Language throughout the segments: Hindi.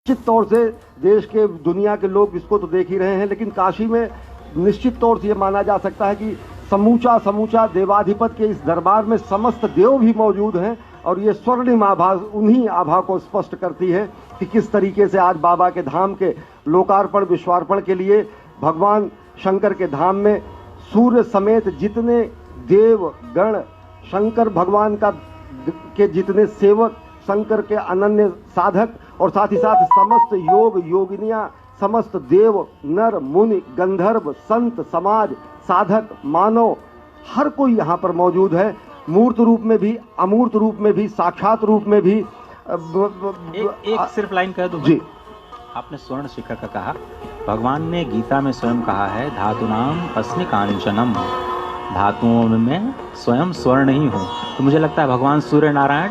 निश्चित तौर से देश के दुनिया के लोग इसको तो देख ही रहे हैं, लेकिन काशी में निश्चित तौर से ये माना जा सकता है कि समूचा देवाधिपति के इस दरबार में समस्त देव भी मौजूद हैं और ये स्वर्णिम आभा उन्हीं आभा को स्पष्ट करती है कि किस तरीके से आज बाबा के धाम के लोकार्पण विश्वार्पण के लिए भगवान शंकर के धाम में सूर्य समेत जितने देव गण, शंकर भगवान के जितने सेवक, शंकर के अनन्य साधक और साथ ही साथ समस्त योग योगिनियां, समस्त देव नर मुनि गंधर्व संत समाज साधक मानव हर कोई यहाँ पर मौजूद है, मूर्त रूप में भी अमूर्त रूप में भी साक्षात रूप में भी। एक सिर्फ लाइन कह दूं जी, आपने स्वर्ण शिखर का कहा, भगवान ने गीता में स्वयं कहा है धातुनाम अस्मि कांचनम, धातुओं में स्वयं स्वर्ण ही हूँ। तो मुझे लगता है भगवान सूर्य नारायण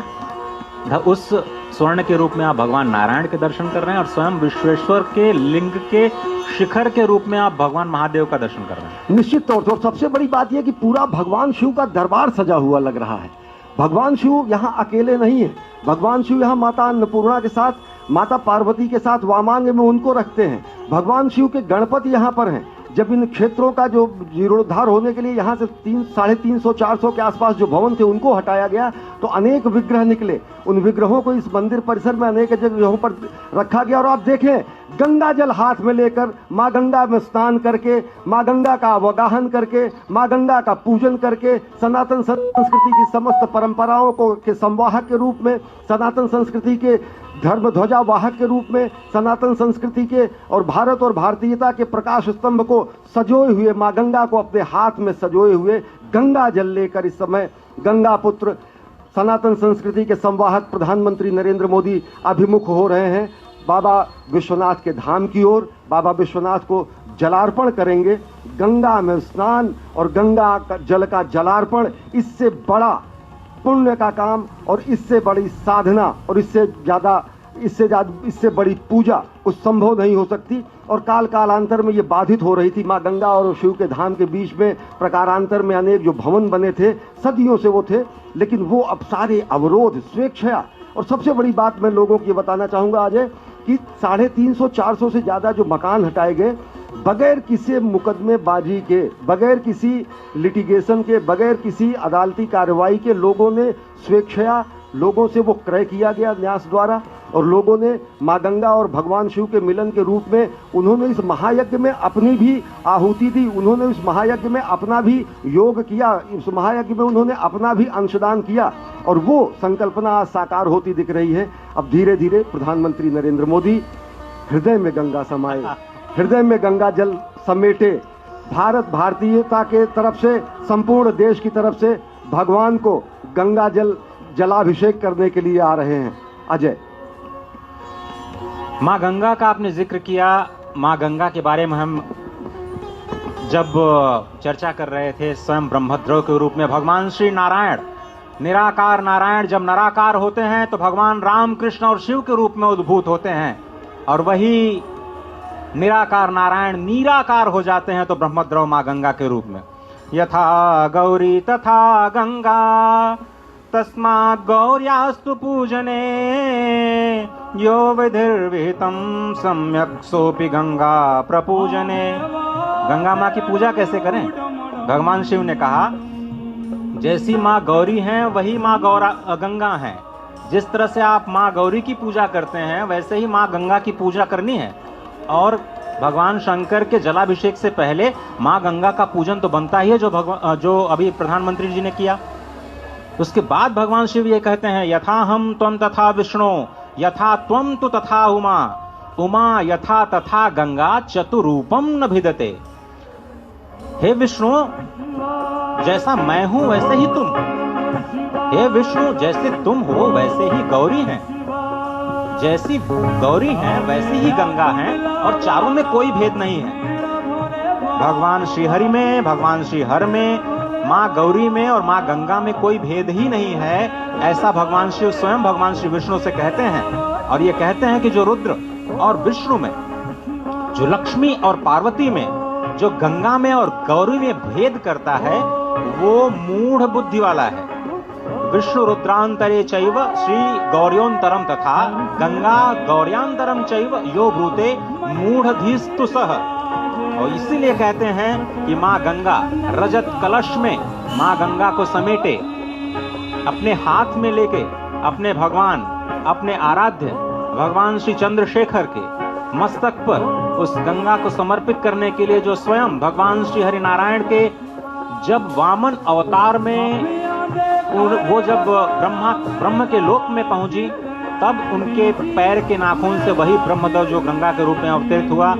उस स्वर्ण के रूप में आप भगवान नारायण के दर्शन कर रहे हैं और स्वयं विश्वेश्वर के लिंग के शिखर के रूप में आप भगवान महादेव का दर्शन कर रहे हैं। निश्चित तौर से, और सबसे बड़ी बात यह कि पूरा भगवान शिव का दरबार सजा हुआ लग रहा है। भगवान शिव यहाँ अकेले नहीं है, भगवान शिव यहाँ माता अन्नपूर्णा के साथ, माता पार्वती के साथ वामांग में उनको रखते हैं। भगवान शिव के गणपति यहाँ पर हैं। जब इन क्षेत्रों का जो जीर्णोद्धार होने के लिए यहाँ से 350-400 के आसपास जो भवन थे उनको हटाया गया तो अनेक विग्रह निकले। उन विग्रहों को इस मंदिर परिसर में अनेक जगहों पर रखा गया और आप देखें गंगा जल हाथ में लेकर माँ गंगा में स्नान करके, माँ गंगा का अवगाहन करके, माँ गंगा का पूजन करके सनातन संस्कृति की समस्त परंपराओं को के संवाहक के रूप में, सनातन संस्कृति के धर्म ध्वजा वाहक के रूप में, सनातन संस्कृति के और भारत और भारतीयता के प्रकाश स्तंभ को सजोए हुए, माँ गंगा को अपने हाथ में सजोए हुए गंगा जल लेकर इस समय गंगा पुत्र सनातन संस्कृति के संवाहक प्रधानमंत्री नरेंद्र मोदी अभिमुख हो रहे हैं बाबा विश्वनाथ के धाम की ओर। बाबा विश्वनाथ को जलार्पण करेंगे, गंगा में स्नान और गंगा का जल का जलार्पण, इससे बड़ा पुण्य का काम और इससे बड़ी साधना और इससे बड़ी पूजा कुछ संभव नहीं हो सकती। और कालांतर में ये बाधित हो रही थी। माँ गंगा और शिव के धाम के बीच में प्रकारांतर में अनेक जो भवन बने थे सदियों से वो थे, लेकिन वो अब सारे अवरोध स्वेच्छया। और सबसे बड़ी बात मैं लोगों को ये बताना चाहूँगा अजय कि 350-400 से ज़्यादा जो मकान हटाए गए बगैर किसी मुकदमेबाजी के, बगैर किसी लिटिगेशन के, बगैर किसी अदालती कार्रवाई के लोगों ने स्वेच्छया लोगों से वो क्रय किया गया न्यास द्वारा और लोगों ने माँ गंगा और भगवान शिव के मिलन के रूप में उन्होंने इस महायज्ञ में अपनी भी आहुति दी, उन्होंने इस महायज्ञ में अपना भी योग किया, इस महायज्ञ में उन्होंने अपना भी अंशदान किया और वो संकल्पना आज साकार होती दिख रही है। अब धीरे धीरे प्रधानमंत्री नरेंद्र मोदी हृदय में गंगा समाए, हृदय में गंगा जल समेटे, भारत भारतीयता के तरफ से संपूर्ण देश की तरफ से भगवान को गंगा जलाभिषेक करने के लिए आ रहे हैं। अजय, माँ गंगा का आपने जिक्र किया। माँ गंगा के बारे में हम जब चर्चा कर रहे थे, स्वयं ब्रह्मद्रव के रूप में भगवान श्री नारायण, निराकार नारायण जब निराकार होते हैं तो भगवान राम कृष्ण और शिव के रूप में उद्भूत होते हैं और वही निराकार नारायण निराकार हो जाते हैं तो ब्रह्मद्रव माँ गंगा के रूप में। यथा गौरी तथा गंगा तस्मात् गौर्यास्तु पूजने यो विधिर्विहितं सम्यक् सोपि गंगा प्रपूजने। गंगा माँ की पूजा कैसे करें? भगवान शिव ने कहा जैसी माँ गौरी हैं वही माँ गंगा हैं। जिस तरह से आप माँ गौरी की पूजा करते हैं वैसे ही माँ गंगा की पूजा करनी है। और भगवान शंकर के जलाभिषेक से पहले माँ गंगा का पूजन तो बनता ही है, जो अभी प्रधानमंत्री जी ने किया। उसके बाद भगवान शिव ये कहते हैं यथा हम त्वम तथा विष्णु यथा त्वम तु तथा उमा, उमा यथा तथा गंगा चतुरूपम न भिदते। हे विष्णु, जैसा मैं हूं वैसे ही तुम, हे विष्णु जैसे तुम हो वैसे ही गौरी हैं, जैसी गौरी हैं वैसी ही गंगा हैं और चारों में कोई भेद नहीं है। भगवान श्रीहरि में, भगवान श्रीहर में, माँ गौरी में और माँ गंगा में कोई भेद ही नहीं है, ऐसा भगवान शिव स्वयं भगवान श्री विष्णु से कहते हैं। और ये कहते हैं कि जो रुद्र और विष्णु में, जो लक्ष्मी और पार्वती में, जो गंगा में और गौरी में भेद करता है वो मूढ़ बुद्धि वाला है, विष्णु रुद्रांतरे चैव श्री गौर्योंतरम तथा गंगा गौर्यांतरम चैव यो ब्रूते मूढ़धीस्तु सह। और इसीलिए कहते हैं कि माँ गंगा रजत कलश में माँ गंगा को समेटे, अपने हाथ में लेके अपने भगवान, अपने आराध्य भगवान श्री चंद्रशेखर के मस्तक पर उस गंगा को समर्पित करने के लिए जो स्वयं भगवान श्री हरिनारायण के जब वामन अवतार में वो जब ब्रह्म के लोक में पहुंची, तब उनके पैर के नाखून से वही ब्रह्मदेव जो गंगा के रूप में अवतरित हुआ,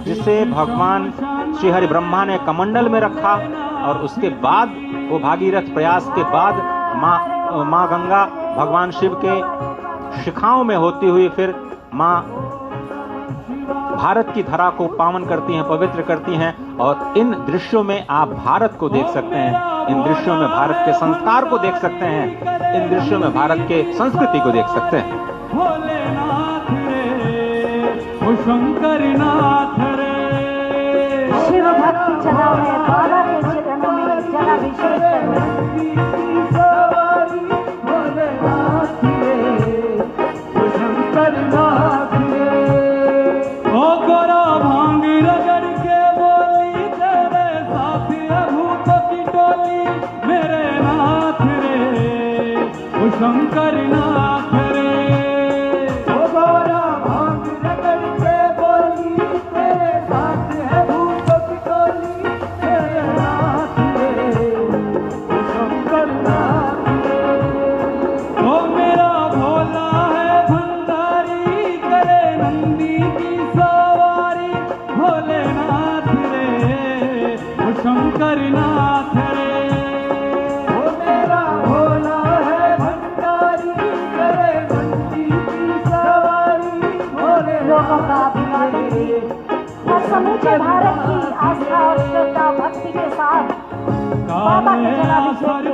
जिसे भगवान श्री हरि ब्रह्मा ने कमंडल में रखा। और उसके बाद वो भागीरथ प्रयास के बाद माँ गंगा भगवान शिव के शिखाओं में होती हुई फिर माँ भारत की धरा को पावन करती हैं, पवित्र करती हैं। और इन दृश्यों में आप भारत को देख सकते हैं, इन दृश्यों में भारत के संस्कार को देख सकते हैं, इन दृश्यों में भारत के संस्कृति को देख सकते हैं। भोलेनाथ रे, ओ शंकरनाथ रे, शिव भक्ति चला है बाबा के चरणों में जलाभिषेक करना। भोलेनाथ रे, ओ शंकरनाथ रे, ओ गोरा भांग रगड़ के बोली तेरे साथ भूत की टोली, मेरे नाथ रे, ओ शंकरनाथ रे, ओ गोरा भांग रगड़ के बोली तेरे साथ है भूत की टोली, मेरे नाथ रे, ओ शंकरनाथ रे, ओ मेरा भोला है भंडारी करे नंदी की सवारी, भोलेनाथ रे, ओ शंकरनाथ रे, ओ मेरा भोला है भंडारी करे नंदी की सवारी, लोगों का अभिवादन भी और समूचे भारत की आस्था और श्रद्धा भक्ति के साथ बाबा के जलाभिषेक के लिए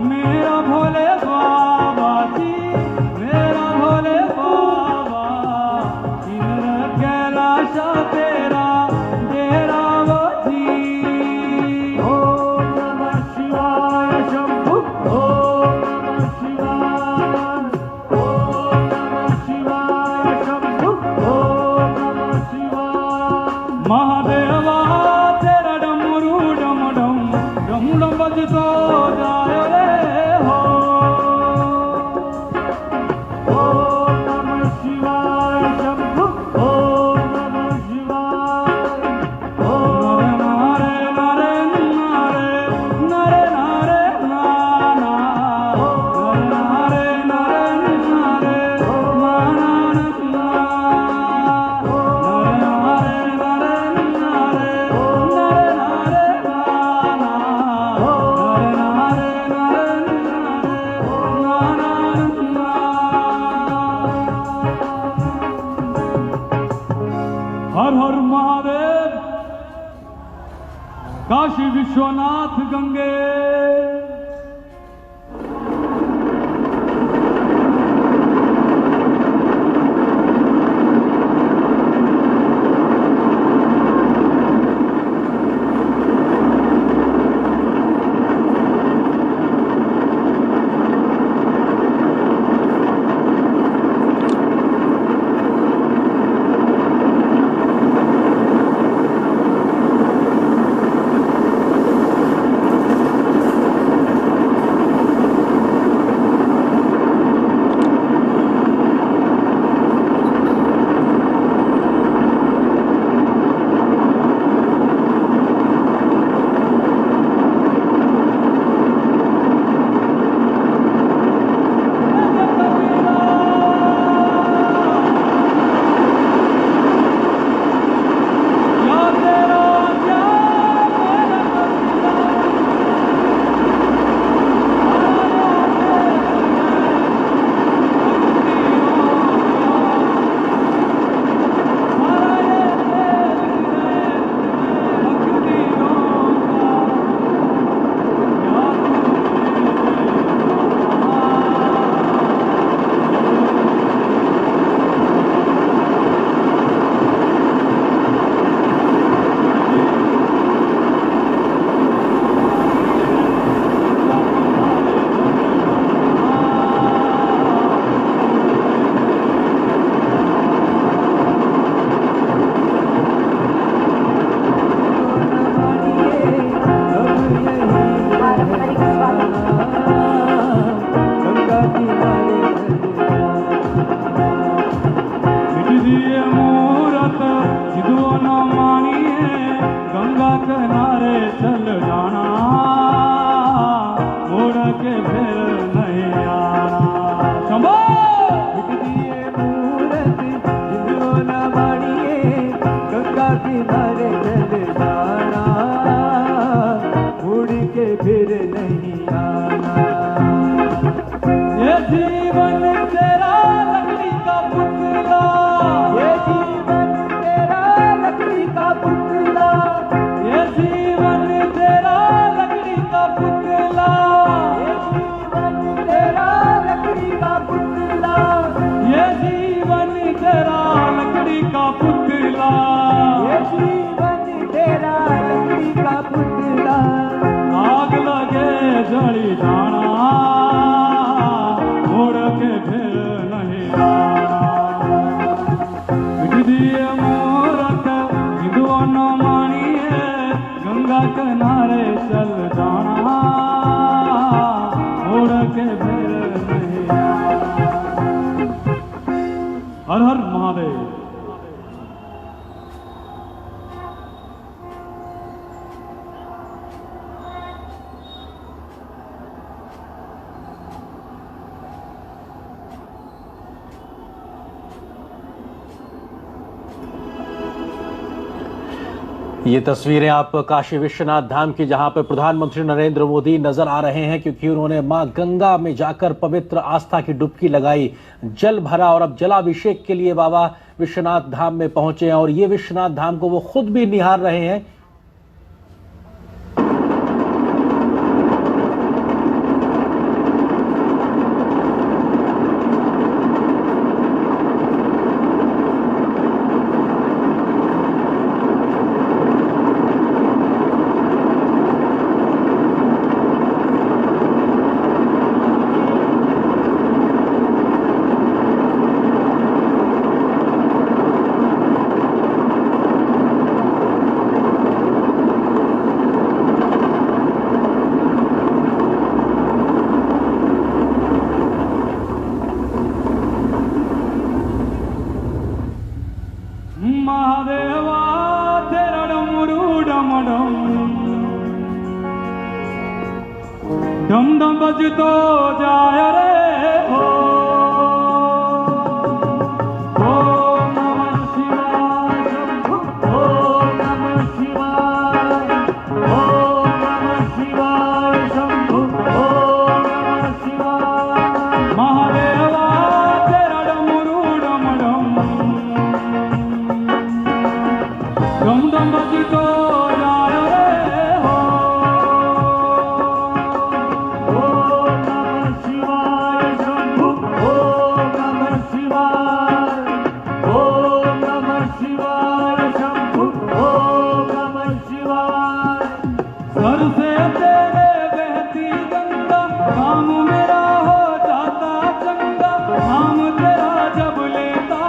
मेरा भोले बाबा जी, मेरा भोले बाबा, मेरा कैलाश तेरा डेरा जी। ओम नमः शिवाय शंभु, ओम नमः शिवाय, ओम नमः शिवाय शंभु, ओम नमः शिवाय। महादेवा तेरा डमरू डम डम डम डम बजतो जाए रे हो। ओम नमः शिवाय शंभु, ओम नमः शिवाय, ओम नारे नारे नारे नारे नारे नाना, नारे नारे नारे नाना नाना, नारे नारे नारे नारे नाना, नारे नारे हर हर महादेव, काशी विश्वनाथ गंगे। दिए मूरत हिंदुओं न मानिए गंगा किनारे चल जाना मोड़ के फिर नहीं आना शंभो दिए मूरत हिंदुओं न मानिए गंगा किनारे चल जाना मुड़ के फिर नहीं आना ये जीवन तेरा लकड़ी का पुतला ये जीवन तेरा लकड़ी का पुतला ये जीवन तेरा लकड़ी का पुतला ये जीवन तेरा लकड़ी का पुतला ये जीवन तेरा लकड़ी का पुतला ये जीवन तेरा लकड़ी का पुतला आग लगे जली जाना मोड़ के फिर नहीं आना मिट दिए मूरत हिंदुओं न मानिए गंगा किनारे चल जाना मोड़ के फिर नहीं आना हर हर महादेव ये तस्वीरें आप काशी विश्वनाथ धाम की, जहां पर प्रधानमंत्री नरेंद्र मोदी नजर आ रहे हैं, क्योंकि उन्होंने मां गंगा में जाकर पवित्र आस्था की डुबकी लगाई, जल भरा और अब जलाभिषेक के लिए बाबा विश्वनाथ धाम में पहुंचे हैं और ये विश्वनाथ धाम को वो खुद भी निहार रहे हैं। महादेवा तेरा डमरू डम डम डम डम बजतो जाय रे हो ओम नमः शिवाय शंभो ओम नमः शिवाय ओम नमः शिवाय शंभो ओम नमः शिवाय महादेवा तेरा डमरू डम डम डम डम बजतो जाय रे हो ओम नमः शिवाय शंभो ओम नमः शिवाय ओम नमः शिवाय शंभो ओम नमः शिवाय सर से तेरे बहती गंगा नाम मेरा हो जाता चंगा नाम तेरा जब लेता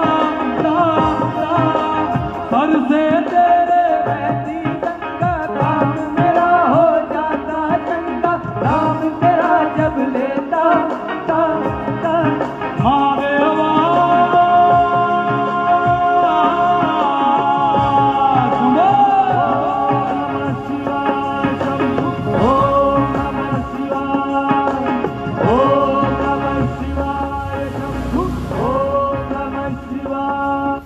सर से तेरे बहती गंगा नाम मेरा हो जाता चंगा नाम तेरा जब लेता ता ता महादेवा सुनो नमः शिवाय शंभो ओम नमः शिवाय ओम नमः शिवाय शंभो ओम नमः शिवाय।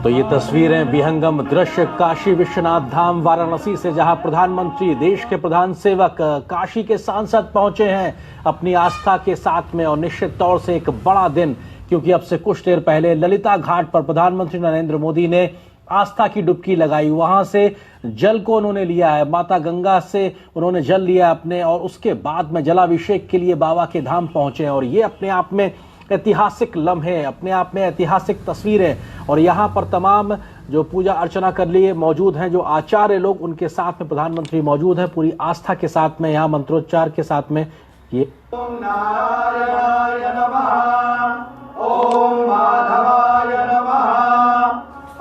तो ये तस्वीरें विहंगम दृश्य काशी विश्वनाथ धाम वाराणसी से, जहां प्रधानमंत्री, देश के प्रधान सेवक, काशी के सांसद पहुंचे हैं अपनी आस्था के साथ में। और निश्चित तौर से एक बड़ा दिन, क्योंकि अब से कुछ देर पहले ललिता घाट पर प्रधानमंत्री नरेंद्र मोदी ने आस्था की डुबकी लगाई, वहां से जल को उन्होंने लिया है, माता गंगा से उन्होंने जल लिया अपने, और उसके बाद में जलाभिषेक के लिए बाबा के धाम पहुंचे हैं। और ये अपने आप में ऐतिहासिक लम्हे, अपने आप में ऐतिहासिक तस्वीरें। और यहाँ पर तमाम जो पूजा अर्चना कर लिए मौजूद हैं, जो आचार्य लोग, उनके साथ में प्रधानमंत्री मौजूद है, पूरी आस्था के साथ में, यहाँ मंत्रोच्चार के साथ में। ये ओम नारायणाय नमः, ओम माधवाय नमः,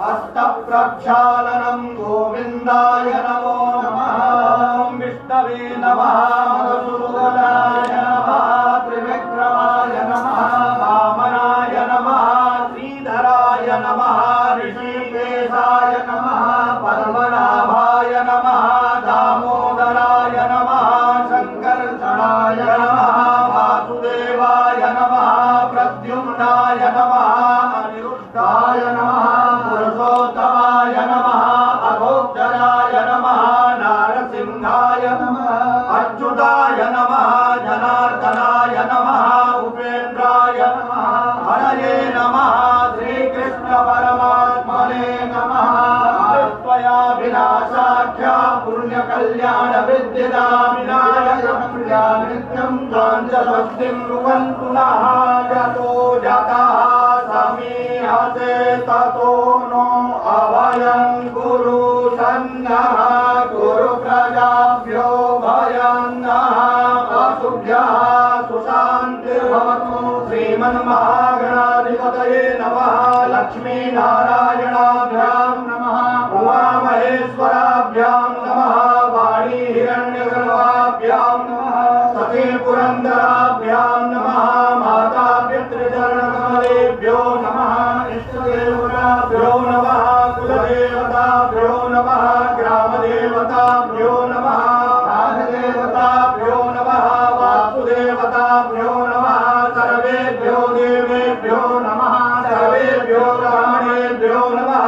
हस्त प्रक्षालनम गोविंदाय नमो नमः, ओम विष्णवे नमः, मधुसूदनाय नमः, त्रिविक्रमाय नमः, वामनाय नमः, श्रीधराय नमः ऋषिकेशाय नमः पद्मनाभाय नमः दामोदराय नमः शंकरचणाय नमः वासुदेवाय नमः प्रद्युम्नाय नमः अनिरुद्धाय नमः पुरुषोत्तमाय नमः अघोक्षराय नमः नारसिंहाय नमः अच्युताय नमः जनार्दनाय नमः उपेन्द्राय नमः हरये नमः श्रीकृष्ण परमात्मने नमः त्वया विनाशाख्या पुण्यकल्याण विद्यदा विनायक प्रिया नित्यं स्वाञ्जलस्तिं रुवन्तु नः जतो जतः समीहसे ततो नो अभयं कुरु सन्नः कुरु प्रजाभ्यो भयं नः पशुभ्यः सुशान्तिर्भवतु श्रीमन्महागणाधिपतये नमः लक्ष्मीनारायणाभ्यां नमः उमामहेश्वराभ्यां नमः वाणी हिरण्यगर्भाभ्यां नमः सती पुरन्दराभ्यां नमः माता पितृचरणकमलेभ्यो नमः इष्टदेवताभ्यो नमः कुलदेवताभ्यो नमः ग्रामदेवताभ्यो नमः राजदेवताभ्यो नमः वासुदेवताभ्यो नमः सर्वेभ्यो देवेभ्यो नमः सर्वेभ्यो ब्राह्मणेभ्यो नमः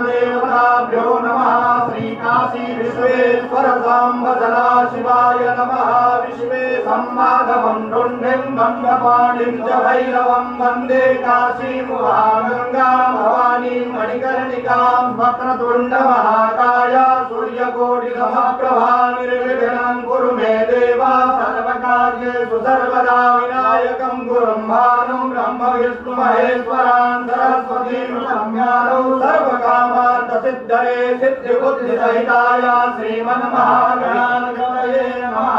देवताभ्यो नमः श्रीकाशी विश्वेश्वर सांब सदाशिवाय नमः विश्वे सम्माधवं रुण्डिं गङ्गपाणिं च भैरवं वन्दे काशीं महागङ्गां भवानीं मणिकर्णिकां वक्रतुण्डमहाकाय सूर्यकोटिसमप्रभा निर्विघ्नं कुरु मे देव सर्वकार्येषु सर्वदा विनायकं गुरुं भानुं ब्रह्म विष्णु महेश्वरान् सरस्वतीं संज्ञानौ सर्वकामार्थसिद्धये सिद्धिबुद्धिसहिताय श्रीमन्महागणाधिपतये नमः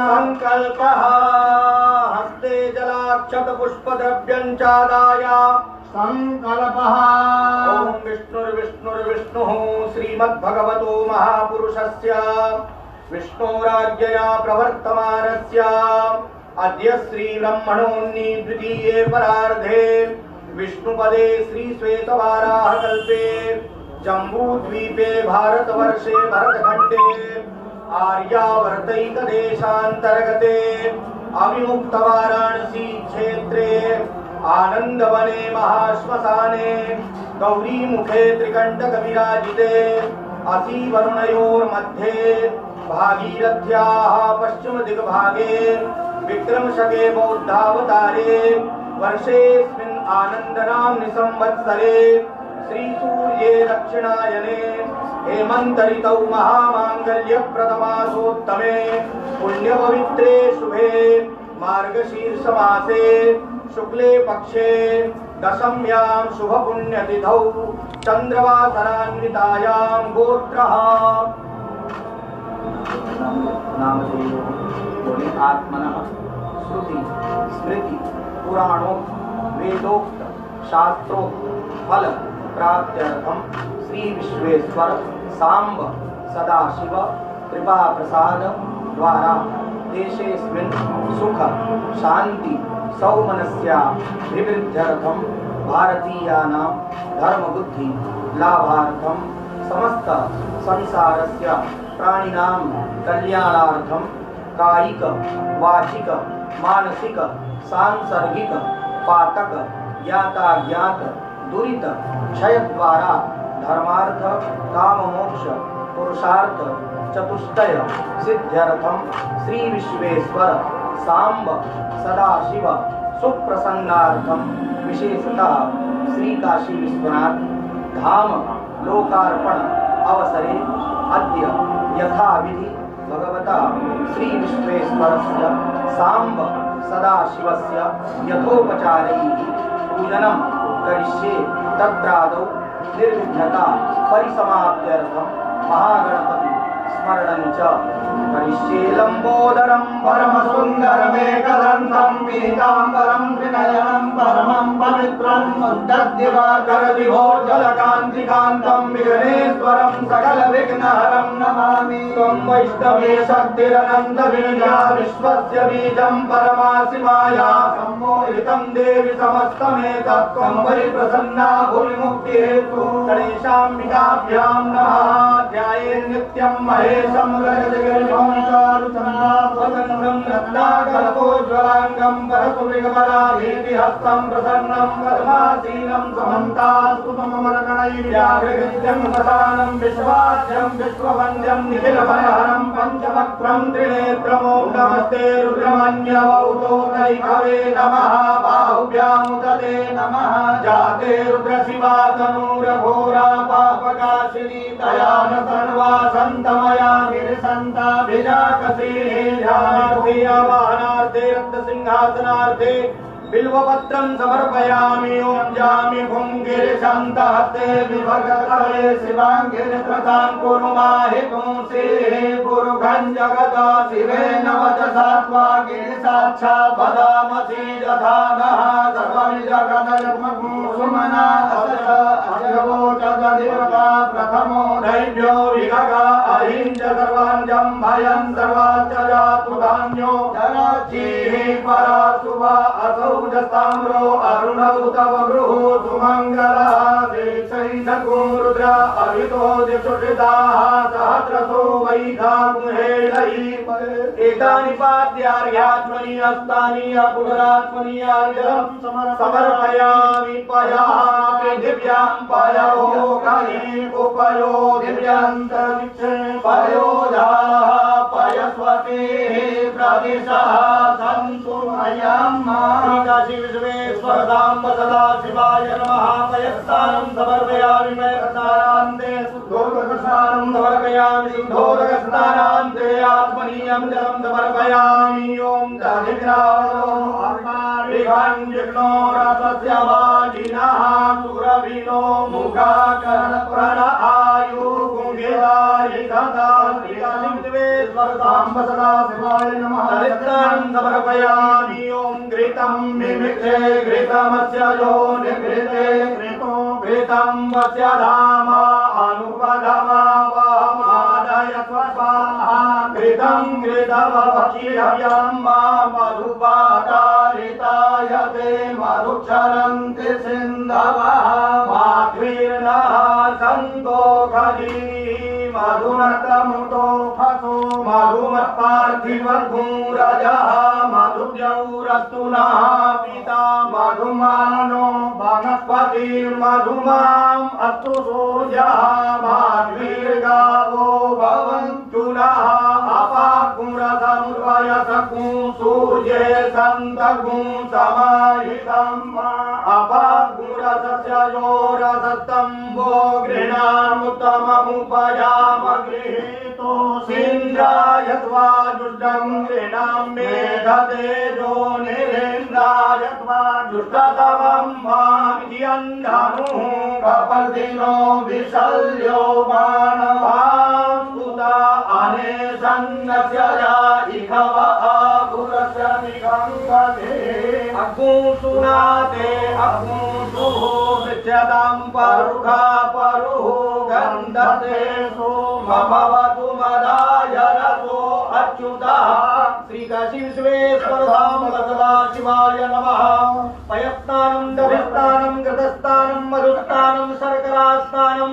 संकल्पः हस्ते जलाक्षतपुष्पद्रव्यं चादाय संकल्पः ॐ विष्णुर्विष्णुर्विष्णुः श्रीमद्भगवतो महापुरुषस्य विष्णोराज्ञया प्रवर्तमानस्य अद्य श्रीब्रह्मणोन्नी द्वितीये परार्धे विष्णुपदे श्रीश्वेतवाराहकल्पे जम्बूद्वीपे भारतवर्षे भरतखण्डे आर्यावर्तैकदेशान्तर्गते अविमुक्तवाराणसी क्षेत्रे आनन्दवने महाश्मशाने गौरीमुखे त्रिकण्टकविराजिते असीवरुणयोर्मध्ये भागीरथ्याः पश्चिमदिग्भागे विक्रमशके बौद्धावतारे वर्षेऽस्मिन् आनन्दनाम्नि संवत्सरे श्रीसूर्ये दक्षिणायने हेमन्तऋतौ महामाङ्गल्यप्रदमासोत्तमे पुण्यपवित्रे शुभे मार्गशीर्षमासे शुक्ले पक्षे दशम्यां शुभपुण्यतिथौ चन्द्रवासरान्वितायां गोत्रः नामधेयो बोले आत्मनः श्रुति स्मृति पुराणोक्त वेदोक्त शास्त्रोक्त फल प्राप्त्यर्थं श्री विश्वेश्वर सांब सदाशिव कृपा प्रसाद द्वारा देशेऽस्मिन् सुख शांति सौमनस्याभिवृद्ध्यर्थं भारतीयानां धर्मबुद्धि लाभार्थं समस्त संसारस्य प्राणिनां कल्याणार्थं कायिक वाचिक मानसिक सांसर्गिक पातक ज्ञाताज्ञात दुरित क्षय द्वारा धर्मार्थ काम मोक्ष पुरुषार्थ चतुष्टय सिद्ध्यर्थम श्री विश्वेश्वर सांब सदाशिव सुप्रसन्नार्थम विशेषतः श्री काशी विश्वनाथ धाम लोकार्पण अवसरे अद्य यथाविधि भगवता श्री विश्वेश्वरस्य सांब सदाशिवस्य यथोपचारैः पूजनं करिष्ये। तत्रादौ निर्विघ्नता परिसमाप्त्यर्थं महागणपति स्मरणं च करिष्ये लम्बोदरं परमसुन्दरमेकदन्तं पीताम्बरं त्रिनयनं परमं पवित्रं मुद्गद्दिवाकरविभोज्जलकान्तिकान्तं विघ्नेश्वरं सकलविघ्नहरं नमामि त्वं वैष्णवे शक्तिरनन्तवीर्या विश्वस्य बीजं परमासि माया सम्मोहितं देवि समस्तमेतत् त्वं वै प्रसन्ना भूमिमुक्तिहेतु गणेशाम्बिकाभ्यां नमः ध्यायेन् नित्यं महेशं रजतगिरिभंसारुचन्द्रावदनं रत्नाकल्पोज्ज्वलाङ्गं परशुमृगपराभीतिहस्तं प्रसन्नं पद्मासीनं समन्तास्तुतममरगणैर्व्याघ्रकृत्यं प्रधानं विश्वाद्यं विश्ववन्द्यं निखिलभयहरं पञ्चवक्त्रं त्रिनेत्रमों नमस्ते रुद्रमन्यवौतोकैकवे नमः बाहुभ्यामुदते नमः जाते रुद्रशिवा तनूरघोरा पापकाशिनी तया न सर्वा सन्तमया गिरिसन्ताभिजाकसी ध्यानार्थे रत्नसिंहासनार्थे बिल्वपत्रं समर्पयामि ओं जामि भुं गिरिशान्तहस्ते विभगतये शिवाङ्गिरिप्रतां कुरु माहितुं श्रीः पुरुषं जगता शिवेन वचसा त्वा गिरिसाक्षात् वदामसि यथा नः सर्वं जगदयत्मकं सुमना अजगोचदेवता प्रथमो दैव्यो विगगा अहिंस सर्वाञ्जं भयं सर्वाच्च जातु धान्यो धनचीः परा शुभा असौ जस्ताम्रो अरुणौतवगृहो सुमङ्गलः देशैनगो रुद्रा अभितो दिशुषिताः सहस्रसो वैधागुहेलैः एतानि पाद्यार्घ्यात्मनि हस्तानि अपुनरात्मनि जलं समर्पयामि पयः पृथिव्यां पयो गणे उपयो दिव्यान्तरिक्षे पयोधाः पयस्वतेः प्रदिशः सन्तु मय्यम् विश्वेश्वरधाम सदा शिवाय नमः पयस्तानं समर्पयामि मैं स्नानान्ते शुद्धोदकस्नानं समर्पयामि शुद्धोदकस्नानान्ते आत्मनीयं जलं समर्पयामि ओं दधिग्रावो अर्कारिघञ्जिग्नो रसस्य वाजिनः सुरभिनो मुखाकर्णप्रण आयु कुङ्गिलायि गदा विश्वेश्वरधाम सदा शिवाय नमः पयस्तानं समर्पयामि ओं घृतं मिमिक्षे घृतमस्य यो निघृते घृतो घृतं वस्य धाम अनुपधमा वहमादय स्वाहा घृतं घृतवभक्षिहव्यं मा मधुपातारिताय ते मधुक्षरन्ति सिन्धवः माध्वीर्नः सन्तो खली मधुनतमुतो फसो मधुमत्पार्थिवधूरजः मधुजौरस्तु नः पिता मधुमानो वनस्पतिर्मधुमाम् अस्तु सोजः माध्वीर्गावो भवन्तु नः अपाकुरसमुर्वयसकुं सूर्ये सन्तगुं समाहितम् अपाकुरसस्य योरसस्तम्भो गृणामुत्तममुपयाम गृहीतो सीन्द्राय त्वा जुष्टं गृणां मेघतेजो निरेन्द्राय त्वा जुष्टतमं मामियन्धनुः कपर्दिनो विशल्यो मानवास्तुता अनेशन्नस्य इखव आपुरस्य निगङ्गते अग्मुसुनाते अग्मुसुः विच्यतां परुखा परुः गन्धते सोमभवतु मदाय रसो अच्युतः श्रीकाशी विश्वेश्वरधाम सदा शिवाय नमः पयस्नानं दभिस्नानं घृतस्नानं मधुस्नानं शर्करास्नानं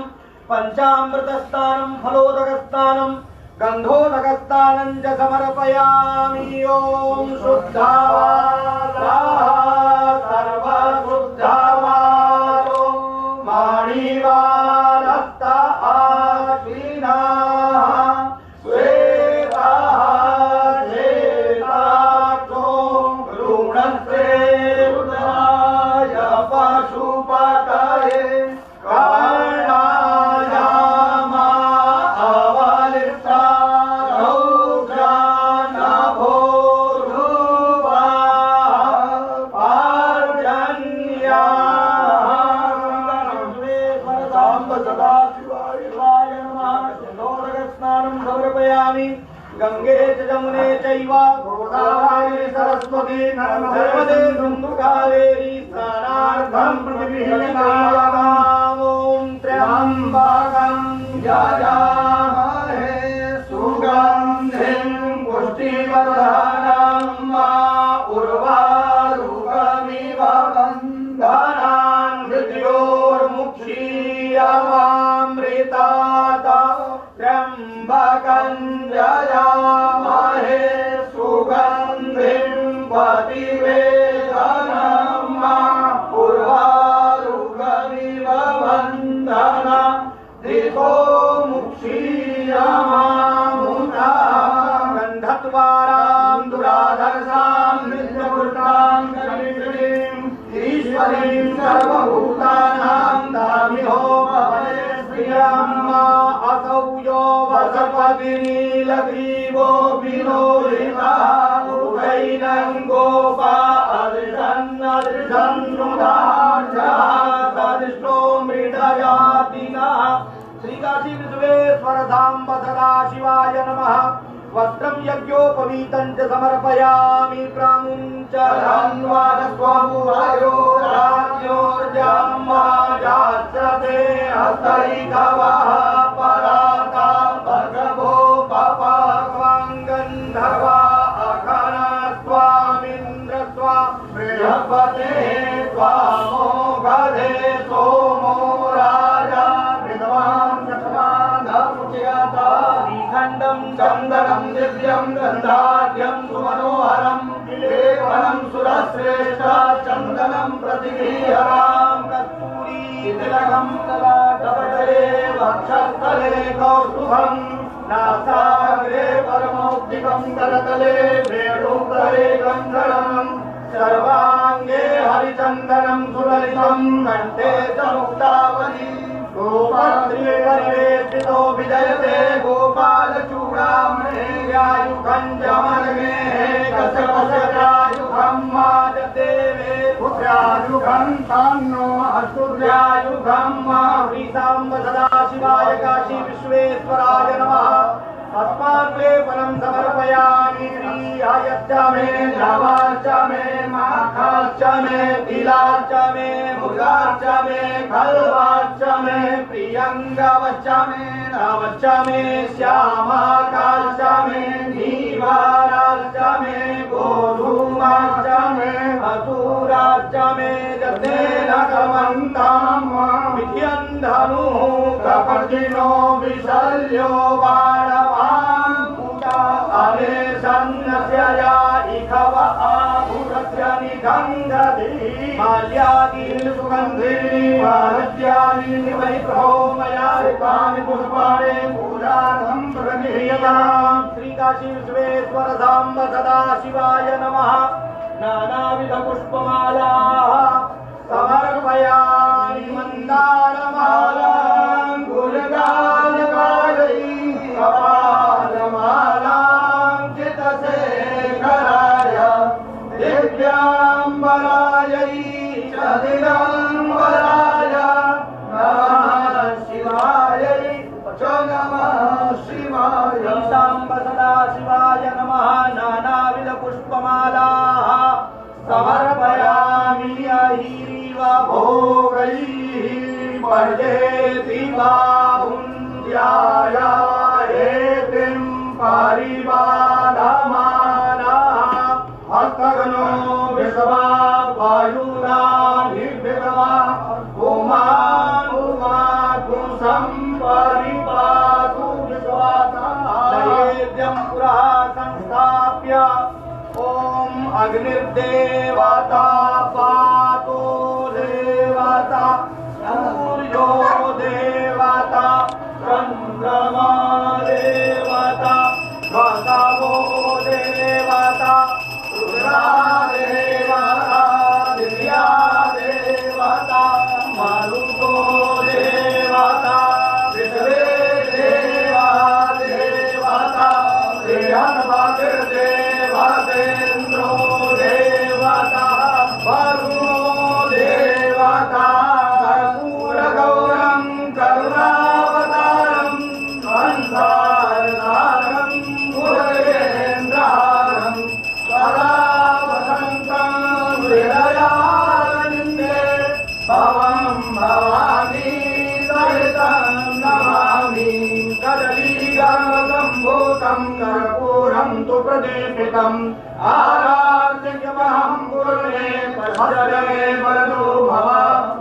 पंचामृतस्नानं फलोदकस्नानं गन्धोदकस्नानं च समर्पयामि ओं शुद्धावाला सर्वशुद्धावालो माणिवालस्त आश्विनाः श्वेताः श्वेताक्षो गृणस्ते रुद्राय पशुपतये समर्पयामि गंगे च जमुने चैव गोदावरी सरस्वती नर्मदे सिन्धु कावेरी स्नानार्थं प्रतिगृह्णामि ॐ त्र्यम्बकं यजामहे सुगन्धिं पुष्टिवर्धनं उर्वारुकमिव बन्धनान् मृत्योर्मुक्षीयमामृतात् त्र्यम्बकं यजामहे सुगन्धिं प्रतिवेदनं उर्वारुकमिव बन्धनान् गन्धद्वारां दुराधर्षां नित्यपुरुषां कविश्रीं ईश्वरीं सर्वभूतानां दामिहो भवयश्रियम् असौ यो वसपतिनीलग्रीवो विलोहितः उभैनं गोपा अदृशन् सदिष्टो मृडयातिनः श्री काशी विश्वेश्वर धाम सदा शिवाय नमः वस्त्रं यज्ञोपवीतं च समर्पयामि प्रामुं च धन्वादस्वमुवायो राज्योर्जम्माजास्ते हस्तैकवः पराता भगवो पपाक्वां गन्धर्वा अखनस्वामिन्द्रस्वा बृहस्पते त्वामोघधे सोमो राजा खंडं चंदनं दिव्यं गंधाढ्यं सुमनोहरं लेपनं सुरश्रेष्ठ चंदनं प्रतिगृह्णां कस्तूरी तिलकं ललाटपटले वक्षस्थले कौस्तुभं नासाग्रे परमौक्तिकं करतले वेणुकरे गन्धर्वं सर्वांगे हरिचन्दनं सुललितं कण्ठे च मुक्तावली गोपालस्थितो विजयते गोपालचूडामणे व्यायुखं जमनगे कसकसरायुखं माजते मे पुत्रायुखं तान्नो अस्तुर्यायुखं श्रीसाम्ब सदाशिवाय काशी विश्वेश्वराय नमः अस्माद्लेपनं समर्पयामि प्रियायश्च मे द्रवाश्च मे माखाश्च मे तिलाश्च मे मृगाश्च मे खल्वाश्च मे प्रियङ्गवश्च मे नवश्च मे श्यामाकाश्च मे नीवाराश्च मे गोधूमाश्च मे असूराश्च मे जतेन कमन्तां विद्यन्धनुः कपर्दिनो विशल्यो बाणवान् माल्यादीनि सुगन्धीनि वाद्यानि वैभवो मया ऋतानि पुष्पाणि पूजार्थं प्रगृह्यताम् श्री काशी विश्वेश्वर धाम सदा शिवाय नमः नानाविध पुष्पमालाः समर्पयामि मन्दारमालां गुणगानकायै कपालमालां चितशेखराय दिव्याम्बरायै च दिगम्बराय नमः शिवायै च नमः शिवाय साम्ब सदा शिवाय नमः नानाविध पुष्पमालाः समर्पयामि अहिरिव भोगैः पर्जेति बाहुन्द्याय हेतिं परिबाधमानः हस्तगनो विश्वा वायुना निर्भिगवा उमाकुं सम्परिपातु विश्वासः नैवेद्यं पुरः संस्थाप्य ॐ अग्निर्देवता पातु देवता सूर्यो देवता चन्द्रमा देवता वसवो देवता रुद्रा देवता दिव्या देवता मरुतो देवता विश्वे देवा देवता बृहस्पतिर्देवतेन्द्रो देवता त्वं भवानी सहितं नमामि कदलीगर्भसम्भूतं कर्पूरं तु प्रदीपितम् आराध्यमहं कुरुणे पश्यमे वरदो भव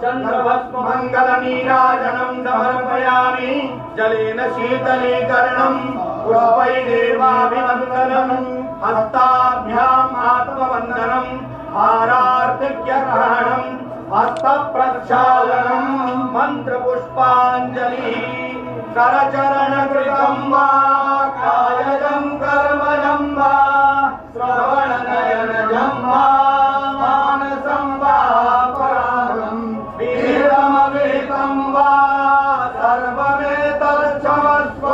चन्द्रभस्ममङ्गलनीराजनं समर्पयामि जलेन शीतलीकरणं पुष्पैर्देवाभिवन्दनं हस्ताभ्याम् आत्मवन्दनं हारार्थिक्यग्रहणं हस्तप्रक्षालनं मन्त्रपुष्पाञ्जलिः करचरणकृतं वा कायजं कर्मजं वा श्रवणनयनजं वा मानसं वा परागं विहितमविहितं वा सर्वमेतच्छमस्व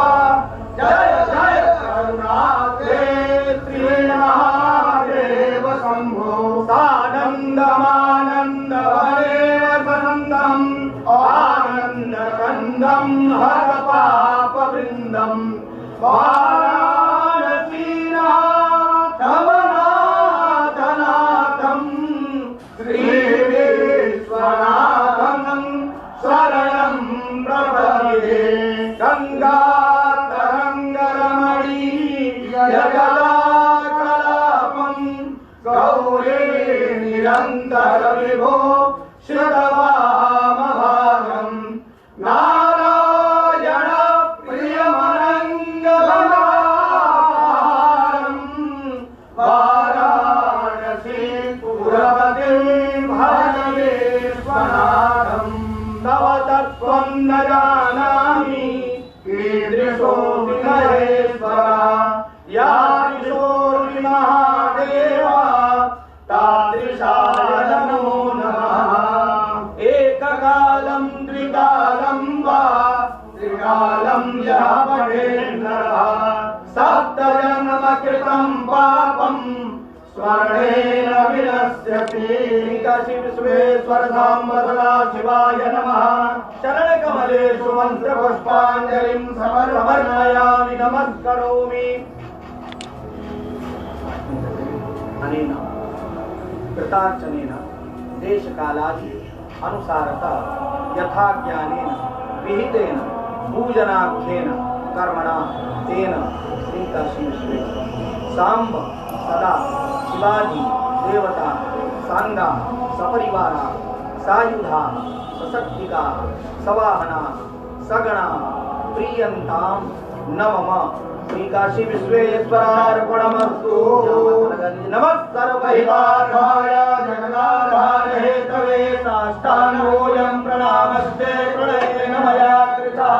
जय जय करुणाते श्रीमहादेव शम्भो सानन्दमानन्दभरेव सनन्दम् आनन्दकन्दं हरपापवृन्दम् वाराणसीनाथमनाथनाथं श्रीविश्वनाथं शरणं प्रपद्ये गङ्गातरङ्गरमणीयजलाकलापं गौरी निरन्तरविभो श्रुतवामभागम् नारायण प्रियमनङ्गभवारम् वाराणसी पुरपतिं भजवेश्वनाथम् तव तत्त्वं न जानामि कीदृशोऽपि महेश्वरा यादृशोऽपि महादेवा तादृशाय नमो नमः एककालं द्विकालं वा त्रिकालं यः पठेन्नरः सप्तजन्मकृतं पापं स्वर्णेन विनश्यति विश्वेश्वर साम्ब सदा शिवाय नमः चरणकमलेषु मन्त्रपुष्पाञ्जलिं समर्पयामि नमस्करोमि अनेन कृतार्चनेन देशकालादि अनुसारतः यथा ज्ञानेन विहितेन पूजनाख्येन कर्मणा तेन श्रीकाशी विश्वेश्वर साम्ब सदा शिवादि देवता सांगा सपरिवारा सायुधा सशक्तिका सवाहना सगणा प्रियंतां नमः श्रीकाशी विश्वेश्वरार्पणमस्तु नमः सर्वहितार्थाय जगदाधार हेतवे साष्टाङ्गोऽयं प्रणामस्ते प्रणयेन मया कृतः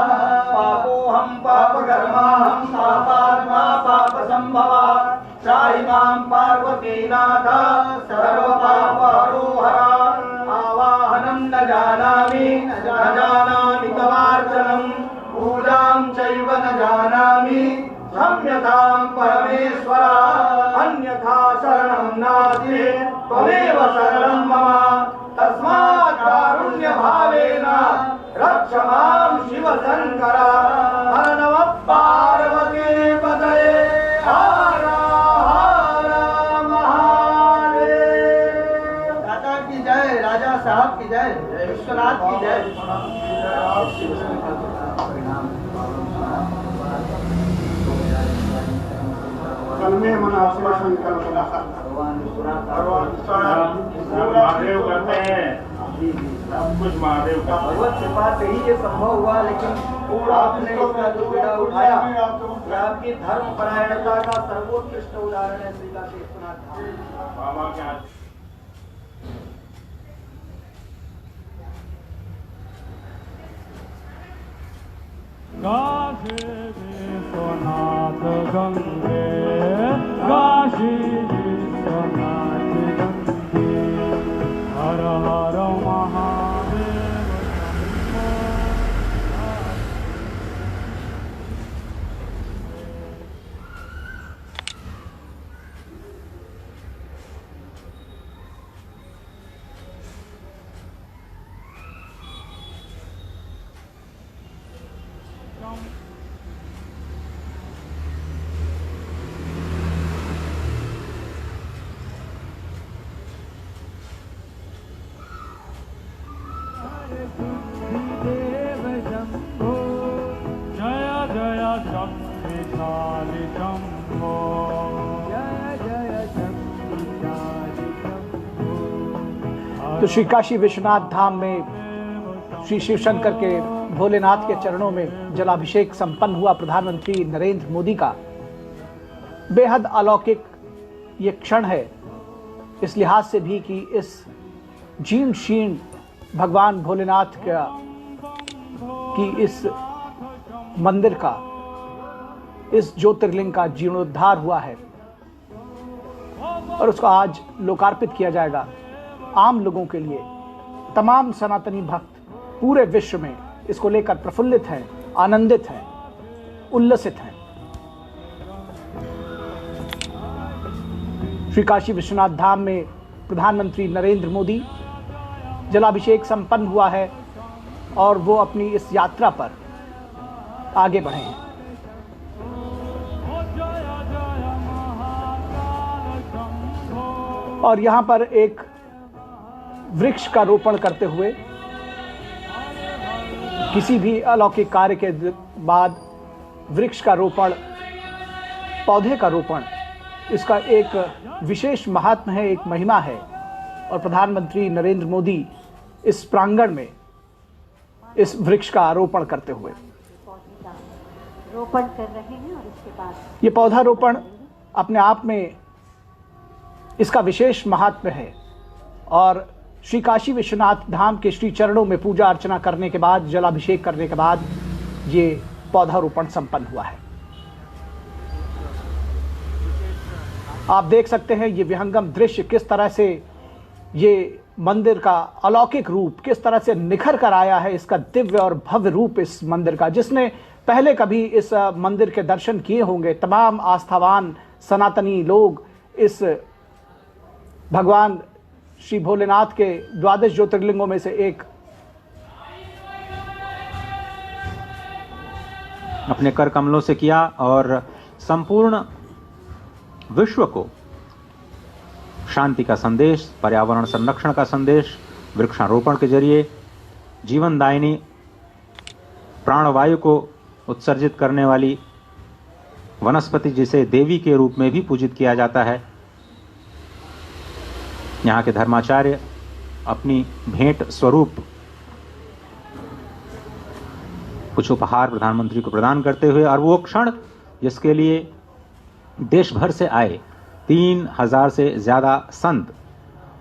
पापोऽहं पापकर्माहं पापात्मा पापसम्भवा त्राहि मां पार्वतीनाथ सर्वपापहरोहरा आवाहनं न जानामि तवार्चनं पूजां चैव न जानामि क्षम्यतां परमेश्वर अन्यथा शरणं नास्ति त्वमेव शरणं मम तस्मात् कारुण्यभावेन रक्ष मां शिव शङ्कर हर नमः पार्वती पतये हर हर महादेव। दादा की जय, राजा साहब की जय, विश्वनाथ की जय। कलमे मना आश्वासन कर भगवान महादेव करते हैं, सब कुछ महादेव का भगवत कृपा से ही ये संभव हुआ। लेकिन आपने इसका जो बेड़ा उठाया ये आपकी धर्म परायणता का सर्वोत्कृष्ट उदाहरण है। श्री काशी विश्वनाथ बाबा के काशी विश्वनाथ गंगे, काशी विश्वनाथ गंगे, हर हर महादेव देव शंभो जय जय शक्तिशाली शंभो जय जय शक्तिशाली शंभो। तो श्री काशी विश्वनाथ धाम में श्री शिव शंकर के भोलेनाथ के चरणों में जलाभिषेक संपन्न हुआ प्रधानमंत्री नरेंद्र मोदी का। बेहद अलौकिक ये क्षण है इस लिहाज से भी कि इस जीर्ण शीर्ण भगवान भोलेनाथ का की इस मंदिर का, इस ज्योतिर्लिंग का जीर्णोद्धार हुआ है और उसको आज लोकार्पित किया जाएगा आम लोगों के लिए। तमाम सनातनी भक्त पूरे विश्व में इसको लेकर प्रफुल्लित हैं, आनंदित हैं, उल्लसित हैं। श्री काशी विश्वनाथ धाम में प्रधानमंत्री नरेंद्र मोदी जलाभिषेक संपन्न हुआ है और वो अपनी इस यात्रा पर आगे बढ़े हैं। और यहां पर एक वृक्ष का रोपण करते हुए, किसी भी अलौकिक कार्य के बाद वृक्ष का रोपण, पौधे का रोपण, इसका एक विशेष महात्म है, एक महिमा है। और प्रधानमंत्री नरेंद्र मोदी इस प्रांगण में इस वृक्ष का आरोपण करते हुए रोपण कर रहे हैं और इसके बाद ये पौधारोपण अपने आप में इसका विशेष महात्म है। और श्री काशी विश्वनाथ धाम के श्री चरणों में पूजा अर्चना करने के बाद, जलाभिषेक करने के बाद ये पौधारोपण संपन्न हुआ है। आप देख सकते हैं ये विहंगम दृश्य, किस तरह से ये मंदिर का अलौकिक रूप किस तरह से निखर कर आया है, इसका दिव्य और भव्य रूप इस मंदिर का। जिसने पहले कभी इस मंदिर के दर्शन किए होंगे, तमाम आस्थावान सनातनी लोग इस भगवान श्री भोलेनाथ के 12 ज्योतिर्लिंगों में से एक अपने कर कमलों से किया और संपूर्ण विश्व को शांति का संदेश, पर्यावरण संरक्षण का संदेश, वृक्षारोपण के जरिए जीवनदायिनी प्राणवायु को उत्सर्जित करने वाली वनस्पति, जिसे देवी के रूप में भी पूजित किया जाता है। यहाँ के धर्माचार्य अपनी भेंट स्वरूप कुछ उपहार प्रधानमंत्री को प्रदान करते हुए, और वो क्षण जिसके लिए देश भर से आए 3000 से ज्यादा संत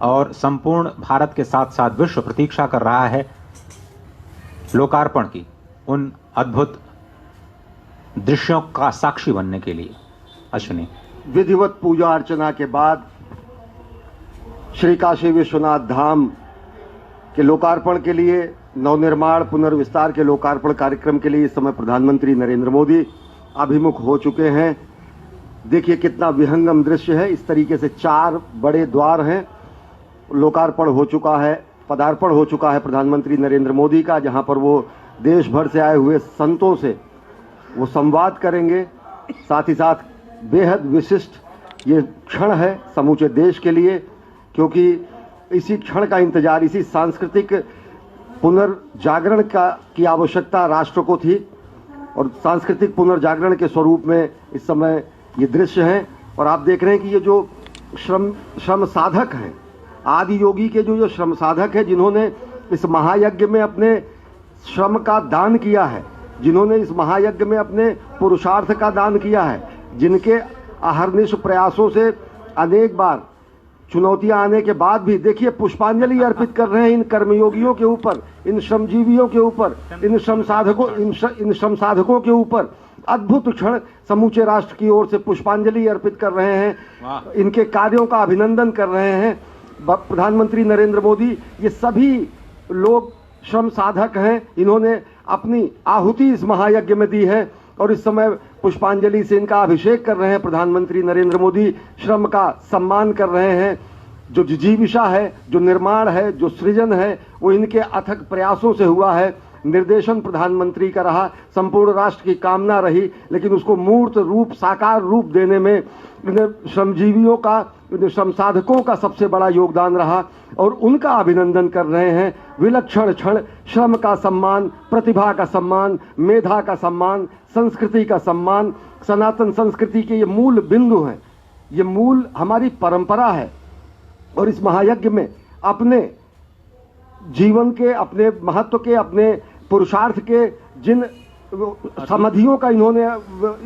और संपूर्ण भारत के साथ साथ विश्व प्रतीक्षा कर रहा है लोकार्पण की, उन अद्भुत दृश्यों का साक्षी बनने के लिए। अश्विनी, विधिवत पूजा अर्चना के बाद श्री काशी विश्वनाथ धाम के लोकार्पण के लिए, नवनिर्माण पुनर्विस्तार के लोकार्पण कार्यक्रम के लिए इस समय प्रधानमंत्री नरेंद्र मोदी अभिमुख हो चुके हैं। देखिए कितना विहंगम दृश्य है। इस तरीके से 4 बड़े द्वार हैं। लोकार्पण हो चुका है, पदार्पण हो चुका है प्रधानमंत्री नरेंद्र मोदी का, जहां पर वो देश भर से आए हुए संतों से वो संवाद करेंगे। साथ ही साथ बेहद विशिष्ट ये क्षण है समूचे देश के लिए, क्योंकि इसी क्षण का इंतजार, इसी सांस्कृतिक पुनर्जागरण की आवश्यकता राष्ट्र को थी और सांस्कृतिक पुनर्जागरण के स्वरूप में इस समय ये दृश्य हैं। और आप देख रहे हैं कि ये जो श्रम साधक हैं, आदि योगी के जो श्रम साधक हैं, जिन्होंने इस महायज्ञ में अपने श्रम का दान किया है, जिन्होंने इस महायज्ञ में अपने पुरुषार्थ का दान किया है, जिनके अहर्निश प्रयासों से अनेक बार चुनौतियां आने के बाद भी देखिए पुष्पांजलि अर्पित कर रहे हैं इन कर्मयोगियों के ऊपर, इन श्रमजीवियों के ऊपर, इन श्रम साधकों के ऊपर। अद्भुत क्षण, समूचे राष्ट्र की ओर से पुष्पांजलि अर्पित कर रहे हैं, इनके कार्यों का अभिनंदन कर रहे हैं प्रधानमंत्री नरेंद्र मोदी। ये सभी लोग श्रम साधक हैं, इन्होंने अपनी आहुति इस महायज्ञ में दी है और इस समय पुष्पांजलि से इनका अभिषेक कर रहे हैं प्रधानमंत्री नरेंद्र मोदी। श्रम का सम्मान कर रहे हैं। जो जिजीविषा है, जो निर्माण है, जो सृजन है, वो इनके अथक प्रयासों से हुआ है। निर्देशन प्रधानमंत्री का रहा, संपूर्ण राष्ट्र की कामना रही, लेकिन उसको मूर्त रूप, साकार रूप देने में श्रमजीवियों का, श्रम साधकों का सबसे बड़ा योगदान रहा और उनका अभिनंदन कर रहे हैं। विलक्षण क्षण, श्रम का सम्मान, प्रतिभा का सम्मान, मेधा का सम्मान, संस्कृति का सम्मान, सनातन संस्कृति के ये मूल बिंदु हैं, ये मूल हमारी परंपरा है। और इस महायज्ञ में अपने जीवन के, अपने महत्व के, अपने पुरुषार्थ के जिन समाधियों का इन्होंने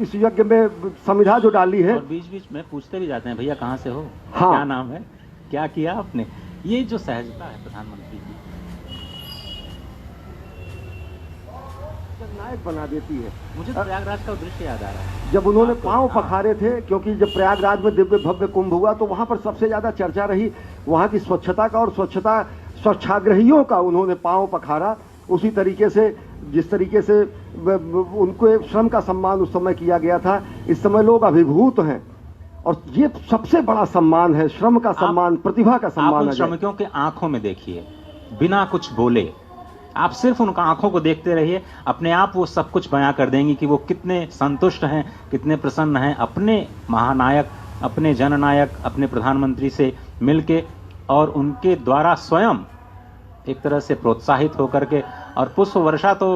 इस यज्ञ में समिधा जो डाली है। और बीच बीच में पूछते भी जाते हैं, भैया कहाँ से हो, हाँ। क्या नाम है, क्या किया आपने। ये जो सहजता है प्रधानमंत्री की, नायक बना देती है। मुझे तो प्रयागराज का दृश्य याद आ रहा है जब उन्होंने पांव पखारे थे, क्योंकि जब प्रयागराज में दिव्य भव्य कुंभ हुआ तो वहां पर सबसे ज्यादा चर्चा रही वहां की स्वच्छता का, और स्वच्छाग्रहियों का उन्होंने पांव पखारा। उसी तरीके से जिस तरीके से उनको श्रम का सम्मान उस समय किया गया था, इस समय लोग अभिभूत हैं। और ये सबसे बड़ा सम्मान है, श्रम का सम्मान, प्रतिभा का आप सम्मान। उन श्रमिकों के आंखों में देखिए, बिना कुछ बोले आप सिर्फ उनका आंखों को देखते रहिए, अपने आप वो सब कुछ बयां कर देंगी कि वो कितने संतुष्ट हैं, कितने प्रसन्न हैं अपने महानायक, अपने जननायक, अपने प्रधानमंत्री से मिलके, और उनके द्वारा स्वयं एक तरह से प्रोत्साहित होकर के। और पुष्प वर्षा तो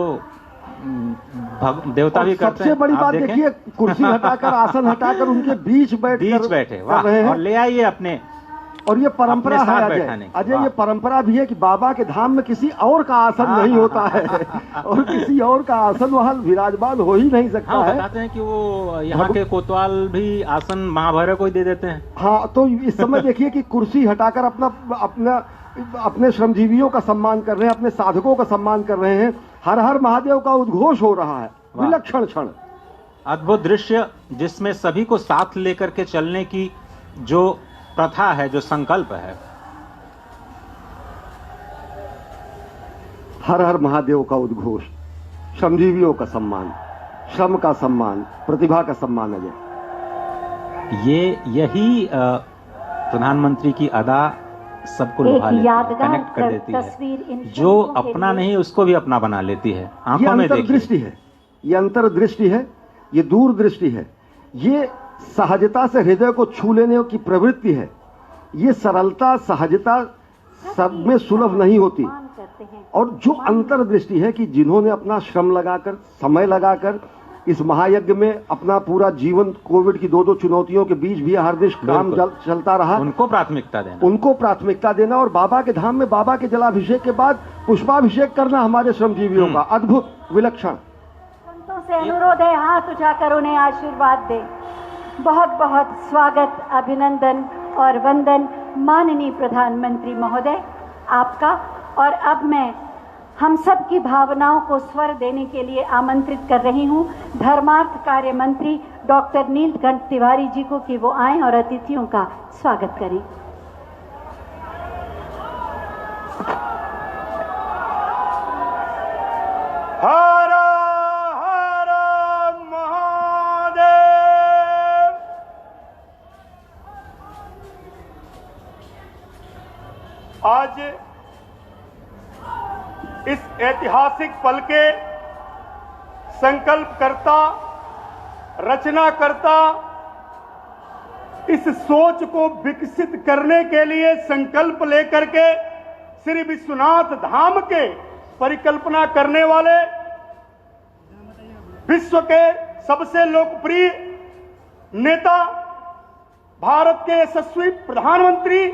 देवता भी करते हैं। सबसे बड़ी बात देखिए, कुर्सी हटाकर, आसन हटाकर उनके बीच बैठे और ले आइए अपने। और ये परंपरा है अजय, ये परंपरा भी है कि बाबा के धाम में किसी और का आसन नहीं होता है और किसी और का आसन वहां विराजमान हो ही नहीं सकता है। बताते हैं कि वो यहाँ के कोतवाल भी आसन महाभैरव को ही दे देते हैं। हाँ, तो इस समय देखिए कि कुर्सी हटाकर अपने श्रमजीवियों का सम्मान कर रहे हैं, अपने साधकों का सम्मान कर रहे हैं। हर हर महादेव का उद्घोष हो रहा है। विलक्षण क्षण, अद्भुत दृश्य, जिसमें सभी को साथ लेकर के चलने की जो प्रथा है, जो संकल्प है। हर हर महादेव का उद्घोष, श्रमजीवियों का सम्मान, श्रम का सम्मान, प्रतिभा का सम्मान। अजय, यही प्रधानमंत्री की अदा सबको लुभा लेती है, कनेक्ट कर देती है। जो अपना नहीं उसको भी अपना बना लेती है। आंखों में अंतर्दृष्टि है, ये अंतर्दृष्टि है, ये दूरदृष्टि है, ये सहजता से हृदय को छू लेने की प्रवृत्ति है। ये सरलता, सहजता सब में सुलभ नहीं होती। और जो अंतर्दृष्टि है कि जिन्होंने अपना श्रम लगाकर, समय लगाकर इस महायज्ञ में अपना पूरा जीवन, कोविड की 2-2 चुनौतियों के बीच भी हर दिन काम चलता रहा, उनको प्राथमिकता देना और बाबा के धाम में बाबा के जलाभिषेक के बाद पुष्पाभिषेक करना हमारे श्रमजीवियों का अद्भुत, विलक्षण। संतों से अनुरोध है, हाथ उठाकर उन्हें आशीर्वाद दे। बहुत बहुत स्वागत, अभिनंदन और वंदन माननीय प्रधानमंत्री महोदय आपका। और अब मैं हम सब की भावनाओं को स्वर देने के लिए आमंत्रित कर रही हूं धर्मार्थ कार्य मंत्री डॉक्टर नीलकंठ तिवारी जी को कि वो आएं और अतिथियों का स्वागत करें। हर हर महादेव। आज इस ऐतिहासिक पल के संकल्पकर्ता, रचनाकर्ता, इस सोच को विकसित करने के लिए संकल्प लेकर के श्री विश्वनाथ धाम के परिकल्पना करने वाले विश्व के सबसे लोकप्रिय नेता, भारत के यशस्वी प्रधानमंत्री,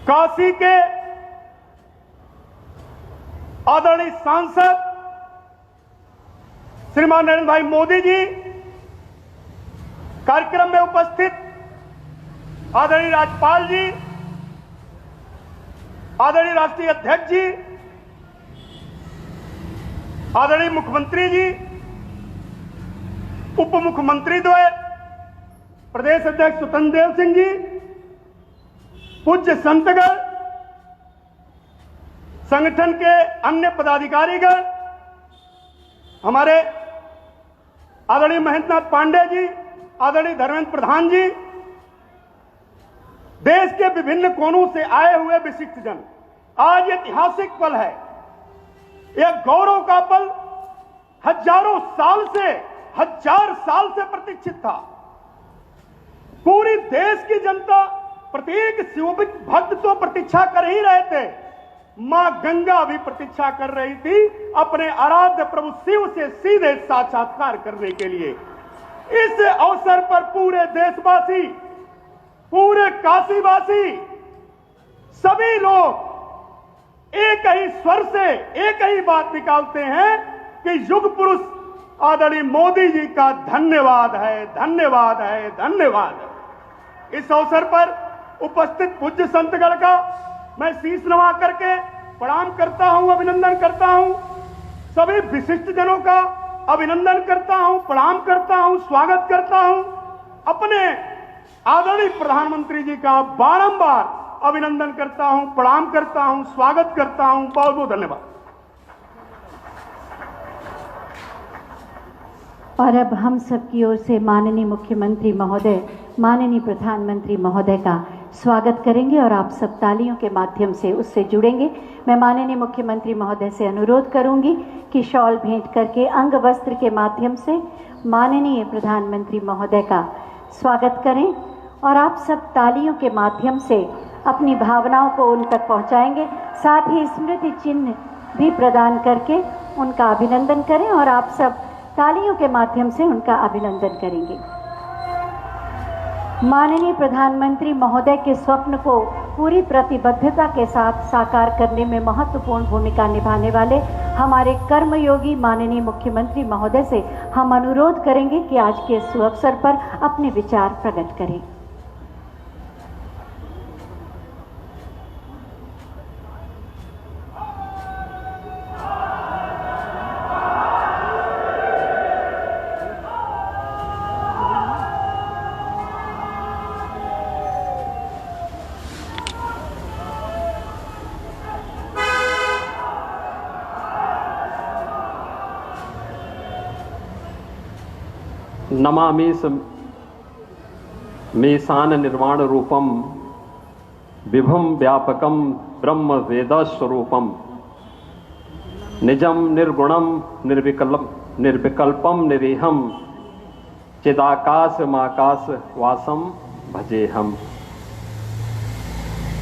काशी के आदरणीय सांसद श्रीमान नरेंद्र भाई मोदी जी, कार्यक्रम में उपस्थित आदरणीय राज्यपाल जी, आदरणीय राष्ट्रीय अध्यक्ष जी, आदरणीय मुख्यमंत्री जी, उप मुख्यमंत्री द्वय, प्रदेश अध्यक्ष स्वतंत्र देव सिंह जी, पूज्य संतगण, संगठन के अन्य पदाधिकारीगण, हमारे आदरणीय महेंद्रनाथ पांडे जी, आदरणीय धर्मेंद्र प्रधान जी, देश के विभिन्न कोनों से आए हुए विशिष्ट जन, आज ऐतिहासिक पल है। यह गौरव का पल हजार साल से प्रतीक्षित था। पूरी देश की जनता, प्रत्येक शिव भक्त तो प्रतीक्षा कर ही रहे थे, मां गंगा भी प्रतीक्षा कर रही थी अपने आराध्य प्रभु शिव से सीधे साक्षात्कार करने के लिए। इस अवसर पर पूरे देशवासी, पूरे काशीवासी, सभी लोग एक ही स्वर से एक ही बात निकालते हैं कि युग पुरुष आदरणीय मोदी जी का धन्यवाद है, धन्यवाद है, धन्यवाद है। इस अवसर पर उपस्थित पूज्य संतगण का मैं शीश नवा करके प्रणाम करता हूं, अभिनंदन करता हूं। सभी विशिष्ट जनों का अभिनंदन करता हूं, प्रणाम करता हूं, स्वागत करता हूं। अपने आदरणीय प्रधानमंत्री जी का बारंबार अभिनंदन करता हूं, प्रणाम करता हूं, स्वागत करता हूं। बहुत बहुत धन्यवाद। और अब हम सब की ओर से माननीय मुख्यमंत्री महोदय, माननीय प्रधानमंत्री महोदय का स्वागत करेंगे और आप सब तालियों के माध्यम से उससे जुड़ेंगे। मैं माननीय मुख्यमंत्री महोदय से अनुरोध करूंगी कि शॉल भेंट करके अंग वस्त्र के माध्यम से माननीय प्रधानमंत्री महोदय का स्वागत करें और आप सब तालियों के माध्यम से अपनी भावनाओं को उन तक पहुंचाएंगे। साथ ही स्मृति चिन्ह भी प्रदान करके उनका अभिनंदन करें और आप सब तालियों के माध्यम से उनका अभिनंदन करेंगे। माननीय प्रधानमंत्री महोदय के स्वप्न को पूरी प्रतिबद्धता के साथ साकार करने में महत्वपूर्ण भूमिका निभाने वाले हमारे कर्मयोगी माननीय मुख्यमंत्री महोदय से हम अनुरोध करेंगे कि आज के इस अवसर पर अपने विचार प्रकट करें। नमामि मेशान निर्वाण रूपम विभुम व्यापकम ब्रह्म वेद स्वरूपम निजम निर्गुणम निर्विकल्पम निरीहम चिदाकाशमाकाश वासम भजेहम।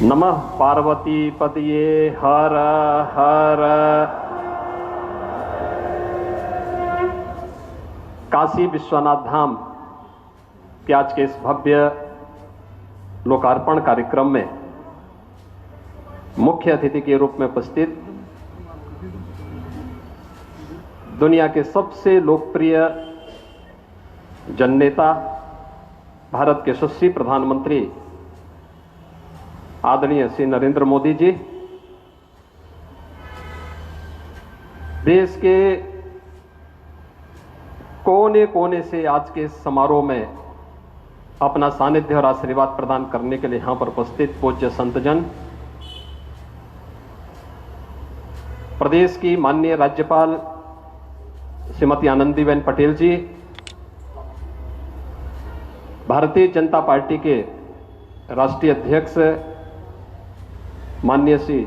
नमः पार्वती पतये हर हर। काशी विश्वनाथ धाम के आज के इस भव्य लोकार्पण कार्यक्रम में मुख्य अतिथि के रूप में उपस्थित दुनिया के सबसे लोकप्रिय जननेता, भारत के यशस्वी प्रधानमंत्री आदरणीय श्री नरेंद्र मोदी जी, देश के कोने कोने से आज के समारोह में अपना सानिध्य और आशीर्वाद प्रदान करने के लिए यहां पर उपस्थित पूज्य संतजन, प्रदेश की माननीय राज्यपाल श्रीमती आनंदीबेन पटेल जी, भारतीय जनता पार्टी के राष्ट्रीय अध्यक्ष माननीय श्री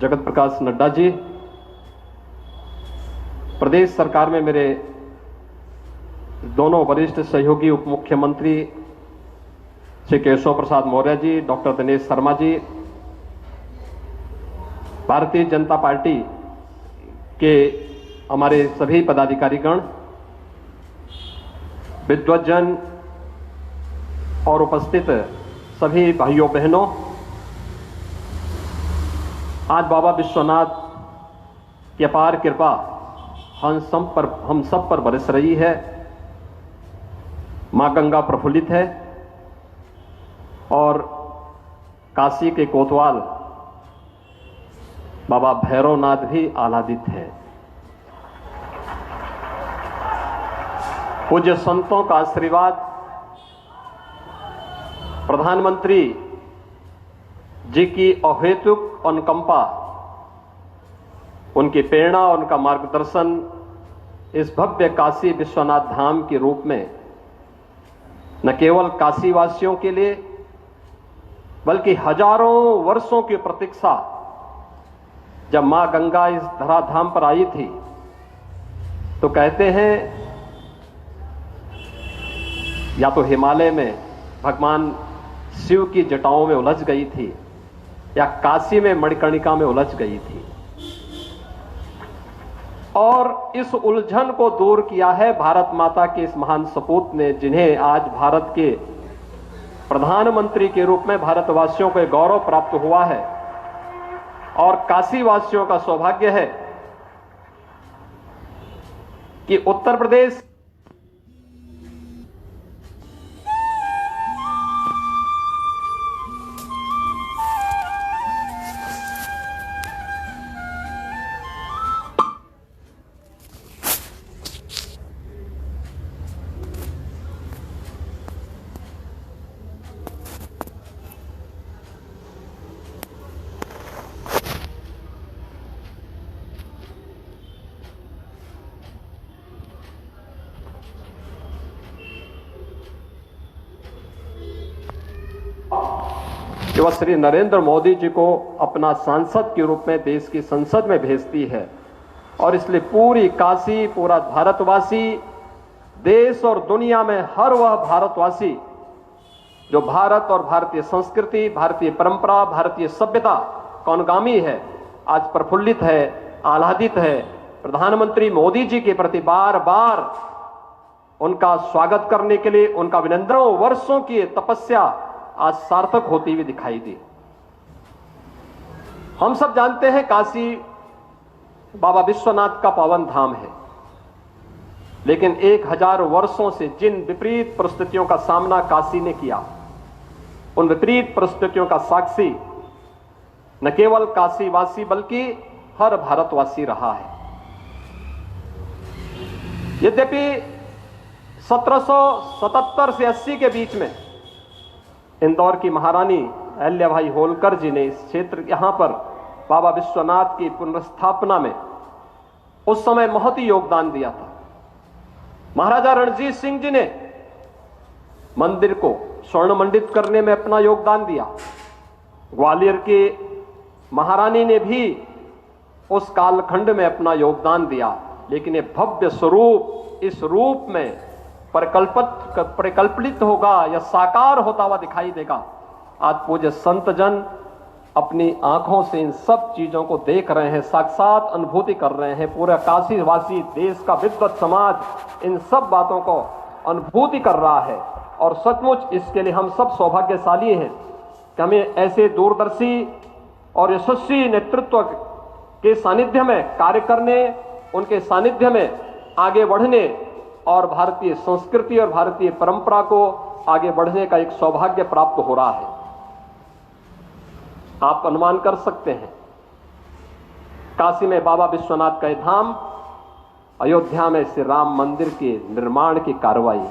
जगत प्रकाश नड्डा जी, प्रदेश सरकार में मेरे दोनों वरिष्ठ सहयोगी उप मुख्यमंत्री श्री केशव प्रसाद मौर्य जी, डॉक्टर दिनेश शर्मा जी, भारतीय जनता पार्टी के हमारे सभी पदाधिकारीगण, विद्वज्जन और उपस्थित सभी भाइयों बहनों, आज बाबा विश्वनाथ की अपार कृपा हम सब पर बरस रही है। मां गंगा प्रफुल्लित है और काशी के कोतवाल बाबा भैरवनाथ भी आह्लादित है। पूज्य संतों का आशीर्वाद, प्रधानमंत्री जी की अहेतुक अनुकंपा, उनकी प्रेरणा, उनका मार्गदर्शन इस भव्य काशी विश्वनाथ धाम के रूप में न केवल काशी वासियों के लिए बल्कि हजारों वर्षों की प्रतीक्षा, जब मां गंगा इस धराधाम पर आई थी तो कहते हैं या तो हिमालय में भगवान शिव की जटाओं में उलझ गई थी या काशी में मणिकर्णिका में उलझ गई थी। और इस उलझन को दूर किया है भारत माता के इस महान सपूत ने, जिन्हें आज भारत के प्रधानमंत्री के रूप में भारतवासियों को गौरव प्राप्त हुआ है। और काशी वासियों का सौभाग्य है कि उत्तर प्रदेश कि वह श्री नरेंद्र मोदी जी को अपना सांसद के रूप में देश की संसद में भेजती है। और इसलिए पूरी काशी, पूरा भारतवासी, देश और दुनिया में हर वह भारतवासी जो भारत और भारतीय संस्कृति, भारतीय परंपरा, भारतीय सभ्यता का अनुगामी है, आज प्रफुल्लित है, आह्लादित है। प्रधानमंत्री मोदी जी के प्रति बार बार उनका स्वागत करने के लिए उनका अभिनंदनों वर्षों की तपस्या आज सार्थक होती हुई दिखाई दी। हम सब जानते हैं काशी बाबा विश्वनाथ का पावन धाम है, लेकिन 1000 वर्षों से जिन विपरीत परिस्थितियों का सामना काशी ने किया, उन विपरीत परिस्थितियों का साक्षी न केवल काशीवासी बल्कि हर भारतवासी रहा है। यद्यपि 1777 से 80 के बीच में इंदौर की महारानी अहिल्याबाई होलकर जी ने इस क्षेत्र यहां पर बाबा विश्वनाथ की पुनर्स्थापना में उस समय बहुत ही योगदान दिया था। महाराजा रणजीत सिंह जी ने मंदिर को स्वर्ण मंडित करने में अपना योगदान दिया। ग्वालियर के महारानी ने भी उस कालखंड में अपना योगदान दिया। लेकिन ये भव्य स्वरूप इस रूप में परिकल्पित होगा या साकार होता हुआ दिखाई देगा। आज पूज्य संत जन अपनी आंखों से इन सब चीजों को देख रहे हैं, साक्षात अनुभूति कर रहे हैं। पूरा काशीवासी, देश का विद्वत समाज इन सब बातों को अनुभूति कर रहा है। और सचमुच इसके लिए हम सब सौभाग्यशाली हैं कि हमें ऐसे दूरदर्शी और यशस्वी नेतृत्व के सानिध्य में कार्य करने, उनके सानिध्य में आगे बढ़ने और भारतीय संस्कृति और भारतीय परंपरा को आगे बढ़ने का एक सौभाग्य प्राप्त हो रहा है। आप अनुमान कर सकते हैं, काशी में बाबा विश्वनाथ का धाम, अयोध्या में श्री राम मंदिर के निर्माण की कार्रवाई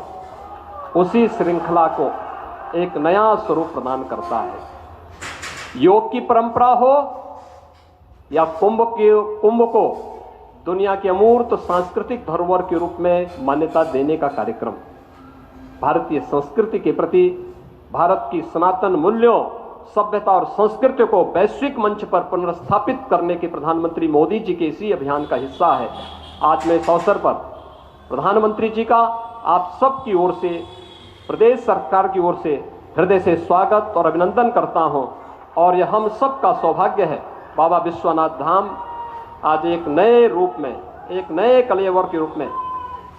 उसी श्रृंखला को एक नया स्वरूप प्रदान करता है। योग की परंपरा हो या कुंभ को दुनिया के अमूर्त सांस्कृतिक धरोहर के रूप में मान्यता देने का कार्यक्रम, भारतीय संस्कृति के प्रति, भारत की सनातन मूल्यों, सभ्यता और संस्कृति को वैश्विक मंच पर पुनर्स्थापित करने के प्रधानमंत्री मोदी जी के इसी अभियान का हिस्सा है। आज मैं इस अवसर पर प्रधानमंत्री जी का आप सब की ओर से, प्रदेश सरकार की ओर से हृदय से स्वागत और अभिनंदन करता हूं। और यह हम सब का सौभाग्य है, बाबा विश्वनाथ धाम आज एक नए रूप में, एक नए कलेवर के रूप में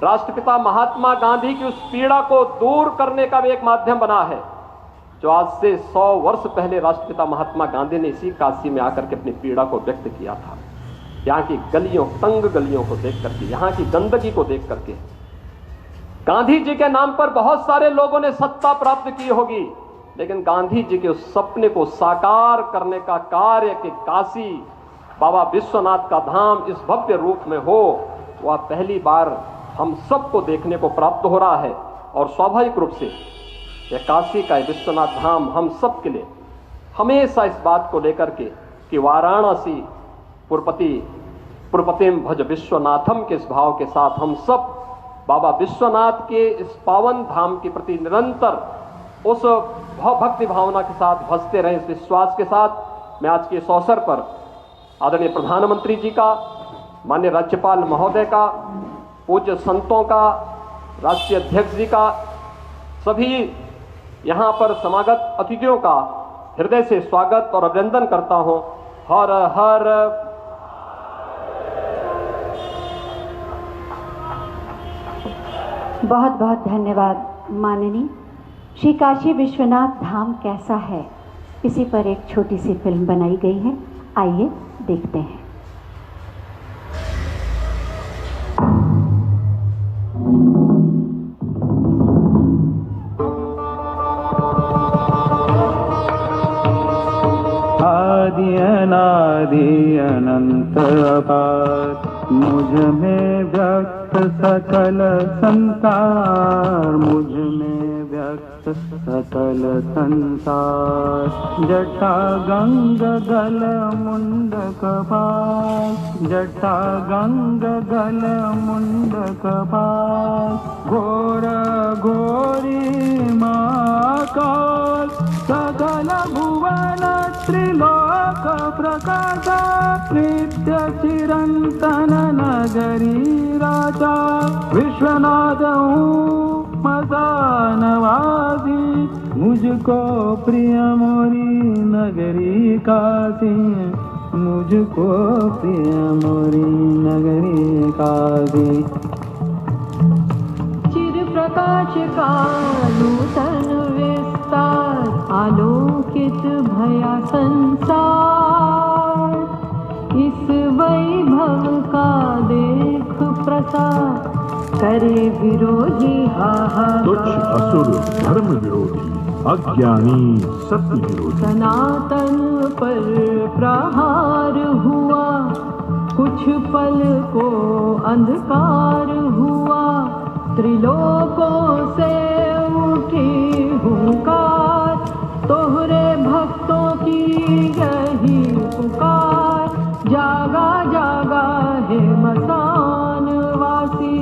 राष्ट्रपिता महात्मा गांधी की उस पीड़ा को दूर करने का भी एक माध्यम बना है, जो आज से 100 वर्ष पहले राष्ट्रपिता महात्मा गांधी ने इसी काशी में आकर के अपनी पीड़ा को व्यक्त किया था। यहाँ की गलियों, तंग गलियों को देख करके, यहाँ की गंदगी को देख करके। गांधी जी के नाम पर बहुत सारे लोगों ने सत्ता प्राप्त की होगी, लेकिन गांधी जी के उस सपने को साकार करने का कार्य कि काशी बाबा विश्वनाथ का धाम इस भव्य रूप में हो, वह पहली बार हम सबको देखने को प्राप्त हो रहा है। और स्वाभाविक रूप से यह काशी का विश्वनाथ धाम हम सब के लिए हमेशा इस बात को लेकर के कि वाराणसी पुरपतिम भज विश्वनाथम के इस भाव के साथ हम सब बाबा विश्वनाथ के इस पावन धाम के प्रति निरंतर उस भक्ति भावना के साथ भजते रहे। इस विश्वास के साथ मैं आज के इस अवसर पर आदरणीय प्रधानमंत्री जी का, माननीय राज्यपाल महोदय का, पूज्य संतों का, राष्ट्रीय अध्यक्ष जी का, सभी यहां पर समागत अतिथियों का हृदय से स्वागत और अभिनंदन करता हूं। हर हर बहुत बहुत धन्यवाद माननीय। श्री काशी विश्वनाथ धाम कैसा है, इसी पर एक छोटी सी फिल्म बनाई गई है, आइए देखते हैं। आदि अनादि अनंत अपार, मुझ में व्यक्त सकल संसार, मुझ में व्यक्त सकल संसार। जटा गंग गल मुंड कपाल, जटा गंग गल मुंड कपाल। घोर घोरी महाकाल, सकल भुवन त्रिलोक प्रकाशा। नित्य चिरंतन नगरी राजा, विश्वनाथ हूँ मसानवासी। मुझको प्रिय मोरी नगरी काशी, मुझको प्रिय मोरी नगरी काशी। चिर प्रकाश का नूतन विस्तार, आलोकित भया संसार। इस वैभव का देख प्रसार, करे विरोधी हाहाकार। तुच्छ असुर धर्म विरोधी, अज्ञानी सत्य विरोधी। सनातन पर प्रहार हुआ, कुछ पल को अंधकार हुआ। त्रिलोकों से उठी हुंकार, तोहरे भक्तों की यही पुकार। जागा जागा है मसान वासी,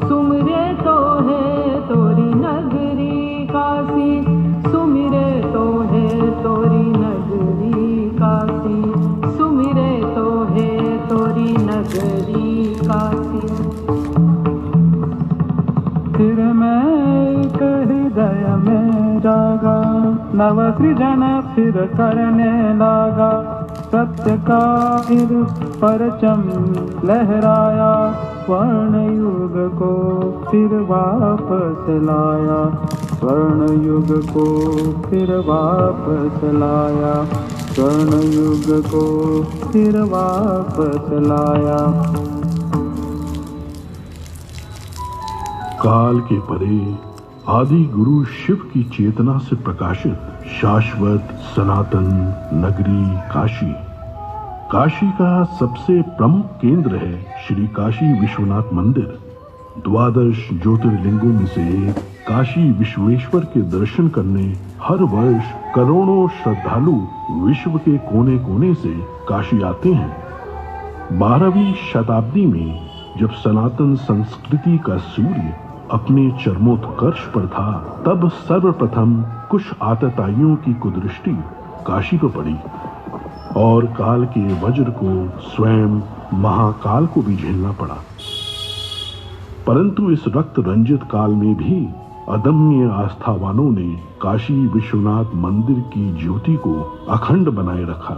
सुमिरे तो है तोरी नगरी काशी। सुमिरे तो है तोरी नगरी काशी, सुमिरे तो है तोरी नगरी काशी। फिर मैं एक हृदय में जागा, नव सृजन फिर करने लगा। सत्य का फिर परचम लहराया, स्वर्ण युग को फिर वापस लाया। स्वर्ण युग को फिर वापस लाया, स्वर्ण युग को फिर वापस लाया। काल के परे आदि गुरु शिव की चेतना से प्रकाशित शाश्वत सनातन नगरी काशी। काशी का सबसे प्रमुख केंद्र है श्री काशी विश्वनाथ मंदिर। 12 ज्योतिर्लिंगों में से एक काशी विश्वेश्वर के दर्शन करने हर वर्ष करोड़ों श्रद्धालु विश्व के कोने कोने से काशी आते हैं। 12वीं शताब्दी में जब सनातन संस्कृति का सूर्य अपने चरमोत्कर्ष पर था, तब सर्वप्रथम कुछ आतताइयों की कुदृष्टि काशी पर पड़ी और काल के वज्र को स्वयं महाकाल को भी झेलना पड़ा। परंतु इस रक्त रंजित काल में भी अदम्य आस्थावानों ने काशी विश्वनाथ मंदिर की ज्योति को अखंड बनाए रखा,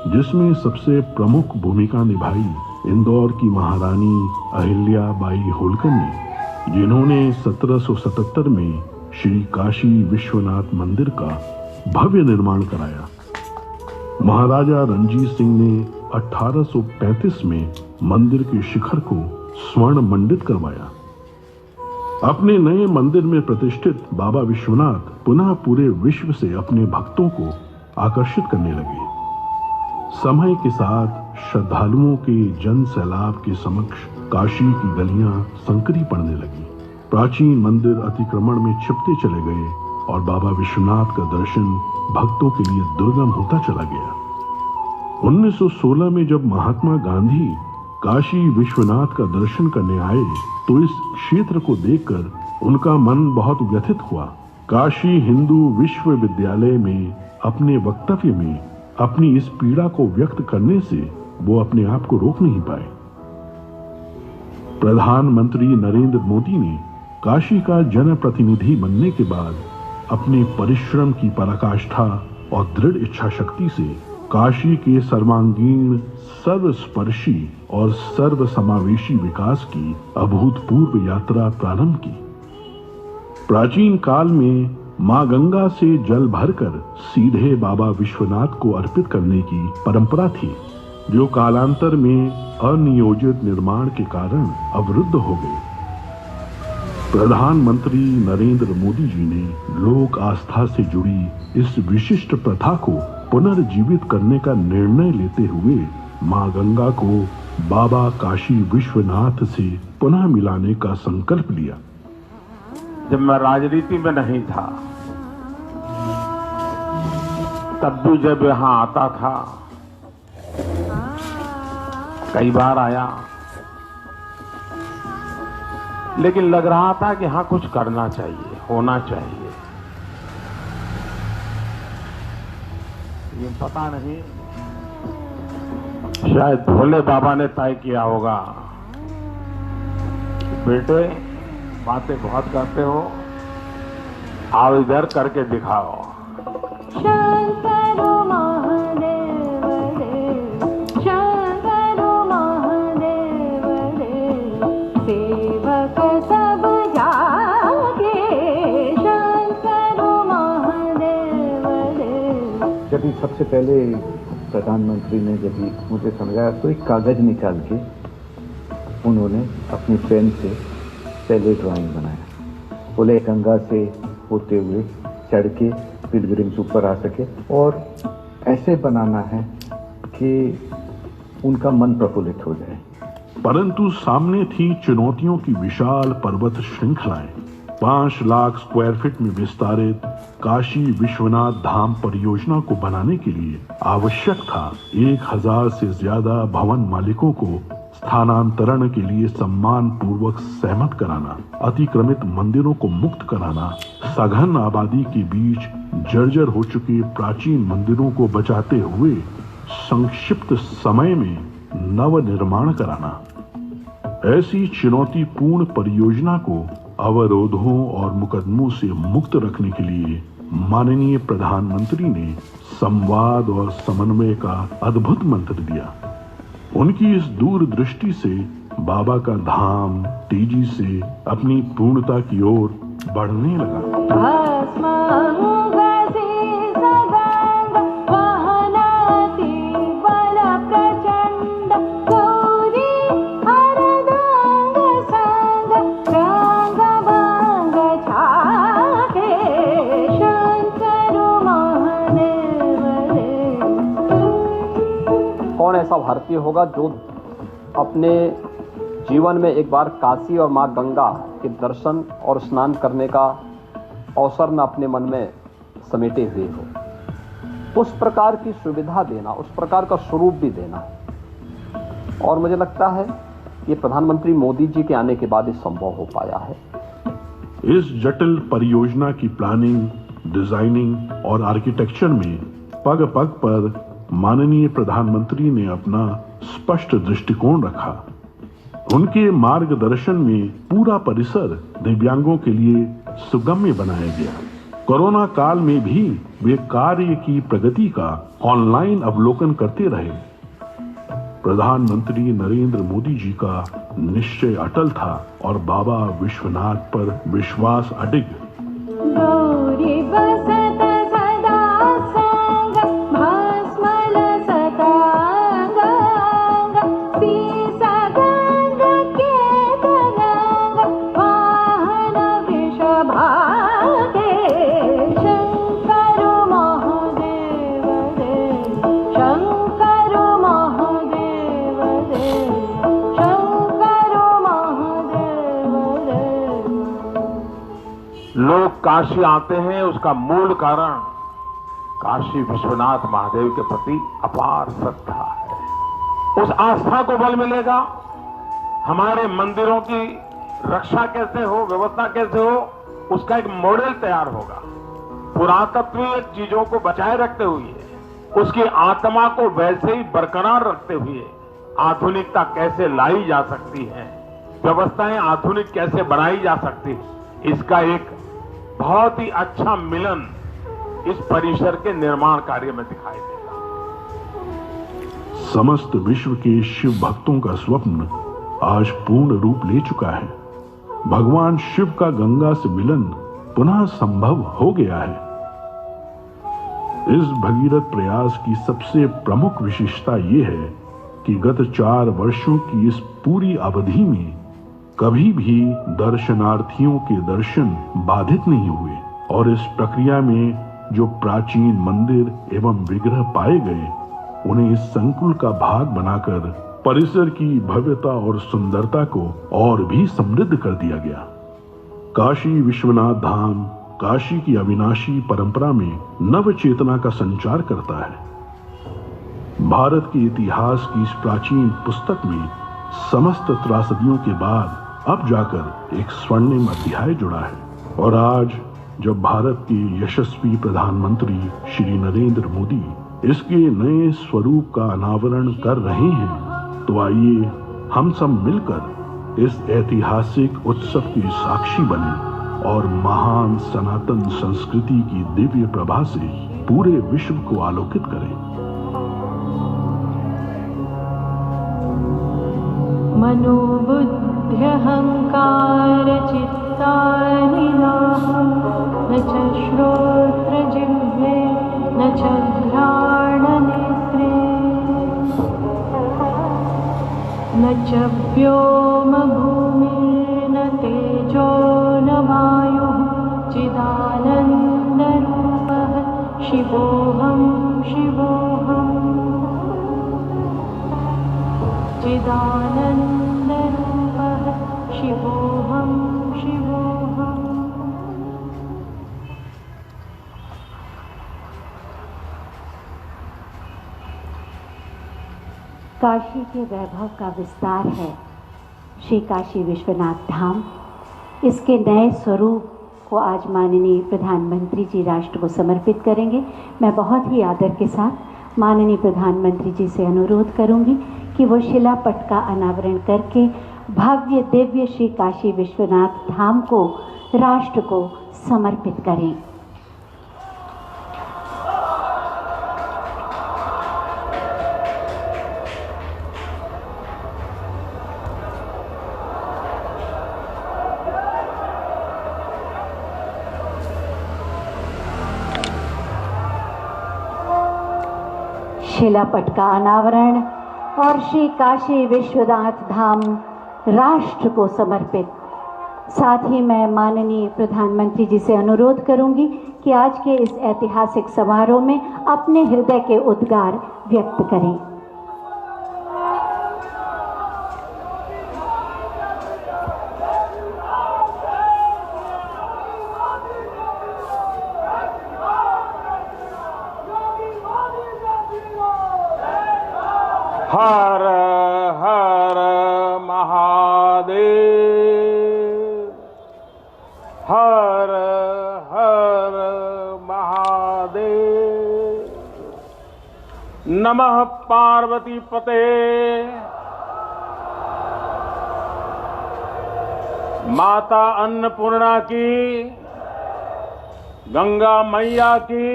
जिसमें सबसे प्रमुख भूमिका निभाई इंदौर की महारानी अहिल्या बाई होलकर ने, जिन्होंने 1777 में श्री काशी विश्वनाथ मंदिर का भव्य निर्माण कराया। महाराजा रणजीत सिंह ने 1835 में मंदिर के शिखर को स्वर्ण मंडित करवाया। अपने नए मंदिर में प्रतिष्ठित बाबा विश्वनाथ पुनः पूरे विश्व से अपने भक्तों को आकर्षित करने लगे। समय के साथ श्रद्धालुओं के जन सैलाब के समक्ष काशी की गलियां संकरी पड़ने लगी। प्राचीन मंदिर अतिक्रमण में छिपते चले गए और बाबा विश्वनाथ का दर्शन भक्तों के लिए दुर्गम होता चला गया। 1916 में जब महात्मा गांधी काशी विश्वनाथ का दर्शन करने आए, तो इस क्षेत्र को देखकर उनका मन बहुत व्यथित हुआ। काशी हिंदू विश्वविद्यालय में अपने वक्तव्य में अपनी इस पीड़ा को व्यक्त करने से वो अपने आप को रोक नहीं पाए। प्रधानमंत्री नरेंद्र मोदी ने काशी का जनप्रतिनिधि बनने के बाद अपने परिश्रम की पराकाष्ठा और दृढ़ इच्छा शक्ति से काशी के सर्वांगीण, सर्वस्पर्शी और सर्वसमावेशी विकास की अभूतपूर्व यात्रा प्रारंभ की। प्राचीन काल में मां गंगा से जल भरकर सीधे बाबा विश्वनाथ को अर्पित करने की परंपरा थी, जो कालांतर में अनियोजित निर्माण के कारण अवरुद्ध हो गई। प्रधानमंत्री नरेंद्र मोदी जी ने लोक आस्था से जुड़ी इस विशिष्ट प्रथा को पुनर्जीवित करने का निर्णय लेते हुए मां गंगा को बाबा काशी विश्वनाथ से पुनः मिलाने का संकल्प लिया। जब मैं राजनीति में नहीं था, तब भी जब यहां आता था, कई बार आया, लेकिन लग रहा था कि हाँ कुछ करना चाहिए, होना चाहिए। ये पता नहीं, शायद भोले बाबा ने तय किया होगा, बेटे बातें बहुत करते हो, आओ इधर करके दिखाओ। शंकर महादेव रे, शंकर महादेव रे, सेवक सब जागे, शंकर महादेव रे। जब सबसे पहले प्रधानमंत्री ने जब मुझे समझाया तो एक कागज निकाल के उन्होंने अपनी पेन से पहले ड्राइंग बनाया। बोले गंगा से होते हुए चढ़ के पिलग्रिम्स ऊपर आ सके और ऐसे बनाना है कि उनका मन प्रफुल्लित हो जाए। परंतु सामने थी चुनौतियों की विशाल पर्वत श्रृंखलाएं। 5 लाख स्क्वायर फीट में विस्तारित काशी विश्वनाथ धाम परियोजना को बनाने के लिए आवश्यक था 1000 से ज्यादा भवन मालिकों को स्थानांतरण के लिए सम्मान पूर्वक सहमत कराना, अतिक्रमित मंदिरों को मुक्त कराना, सघन आबादी के बीच जर्जर हो चुके प्राचीन मंदिरों को बचाते हुए संक्षिप्त समय में नव निर्माण कराना। ऐसी चुनौतीपूर्ण परियोजना को अवरोधों और मुकदमों से मुक्त रखने के लिए माननीय प्रधानमंत्री ने संवाद और समन्वय का अद्भुत मंत्र दिया। उनकी इस दूरदृष्टि से बाबा का धाम तेजी से अपनी पूर्णता की ओर बढ़ने लगा। कौन ऐसा भारतीय होगा जो अपने जीवन में एक बार काशी और मां गंगा के दर्शन और स्नान करने का अवसर न अपने मन में समेटे हुए हो। उस प्रकार की सुविधा देना, उस प्रकार का स्वरूप भी देना, और मुझे लगता है ये प्रधानमंत्री मोदी जी के आने के बाद ये संभव हो पाया है। इस जटिल परियोजना की प्लानिंग, डिजाइनिंग और आर्किटेक्चर में पग पग पर माननीय प्रधानमंत्री ने अपना स्पष्ट दृष्टिकोण रखा। उनके मार्गदर्शन में पूरा परिसर दिव्यांगों के लिए सुगम्य बनाया गया। कोरोना काल में भी वे कार्य की प्रगति का ऑनलाइन अवलोकन करते रहे। प्रधानमंत्री नरेंद्र मोदी जी का निश्चय अटल था और बाबा विश्वनाथ पर विश्वास अडिग। गौरी बसत सदा संग, भस्मल सदा गंग, सीसा गंग के तरंग, वाहन वृषभागे, शंकर महादेव रे, शंकर महादेव रे, शंकर महादेव रे। लोग काशी आते हैं, उसका मूल कारण काशी विश्वनाथ महादेव के प्रति अपार श्रद्धा है। उस आस्था को बल मिलेगा। हमारे मंदिरों की रक्षा कैसे हो, व्यवस्था कैसे हो, उसका एक मॉडल तैयार होगा। पुरातत्वीय चीजों को बचाए रखते हुए, उसकी आत्मा को वैसे ही बरकरार रखते हुए आधुनिकता कैसे लाई जा सकती है, व्यवस्थाएं आधुनिक कैसे बनाई जा सकती है, इसका एक बहुत ही अच्छा मिलन इस परिसर के निर्माण कार्य में दिखाई देगा। समस्त विश्व के शिव भक्तों का स्वप्न आज पूर्ण रूप ले चुका है। भगवान शिव का गंगा से मिलन पुनः संभव हो गया है। इस भगीरथ प्रयास की सबसे प्रमुख विशेषता यह है कि गत 4 वर्षों की इस पूरी अवधि में कभी भी दर्शनार्थियों के दर्शन बाधित नहीं हुए और इस प्रक्रिया में जो प्राचीन मंदिर एवं विग्रह पाए गए उन्हें इस संकुल का भाग बनाकर परिसर की भव्यता और सुंदरता को और भी समृद्ध कर दिया गया। काशी विश्वनाथ धाम काशी की अविनाशी परंपरा में नव चेतना का संचार करता है। भारत के इतिहास की इस प्राचीन पुस्तक में समस्त त्रासदियों के बाद अब जाकर एक स्वर्णिम अध्याय जुड़ा है और आज जब भारत के यशस्वी प्रधानमंत्री श्री नरेंद्र मोदी इसके नए स्वरूप का अनावरण कर रहे हैं तो आइए हम सब मिलकर इस ऐतिहासिक उत्सव के साक्षी बने और महान सनातन संस्कृति की दिव्य प्रभा से पूरे विश्व को आलोकित करें। मनोबुद्धि अहंकार चित्तानि नाहं न च श्रोत्र जिह्वे न च घ्राण नेत्रे न च व्योम भूमिर्न तेजो न वायुः चिदानन्दरूपः शिवोऽहं शिवोऽहम् चिदानन्दरूपः शिवोऽहं शिवोऽहम्। काशी के वैभव का विस्तार है श्री काशी विश्वनाथ धाम। इसके नए स्वरूप को आज माननीय प्रधानमंत्री जी राष्ट्र को समर्पित करेंगे। मैं बहुत ही आदर के साथ माननीय प्रधानमंत्री जी से अनुरोध करूंगी कि वो शिलापट का अनावरण करके भव्य दिव्य श्री काशी विश्वनाथ धाम को राष्ट्र को समर्पित करें। शिलापट का अनावरण और श्री काशी विश्वनाथ धाम राष्ट्र को समर्पित। साथ ही मैं माननीय प्रधानमंत्री जी से अनुरोध करूंगी कि आज के इस ऐतिहासिक समारोह में अपने हृदय के उद्गार व्यक्त करें। हर हर महादेव, हर हर महादेव। नमः पार्वती पते, माता अन्नपूर्णा की, गंगा मैया की।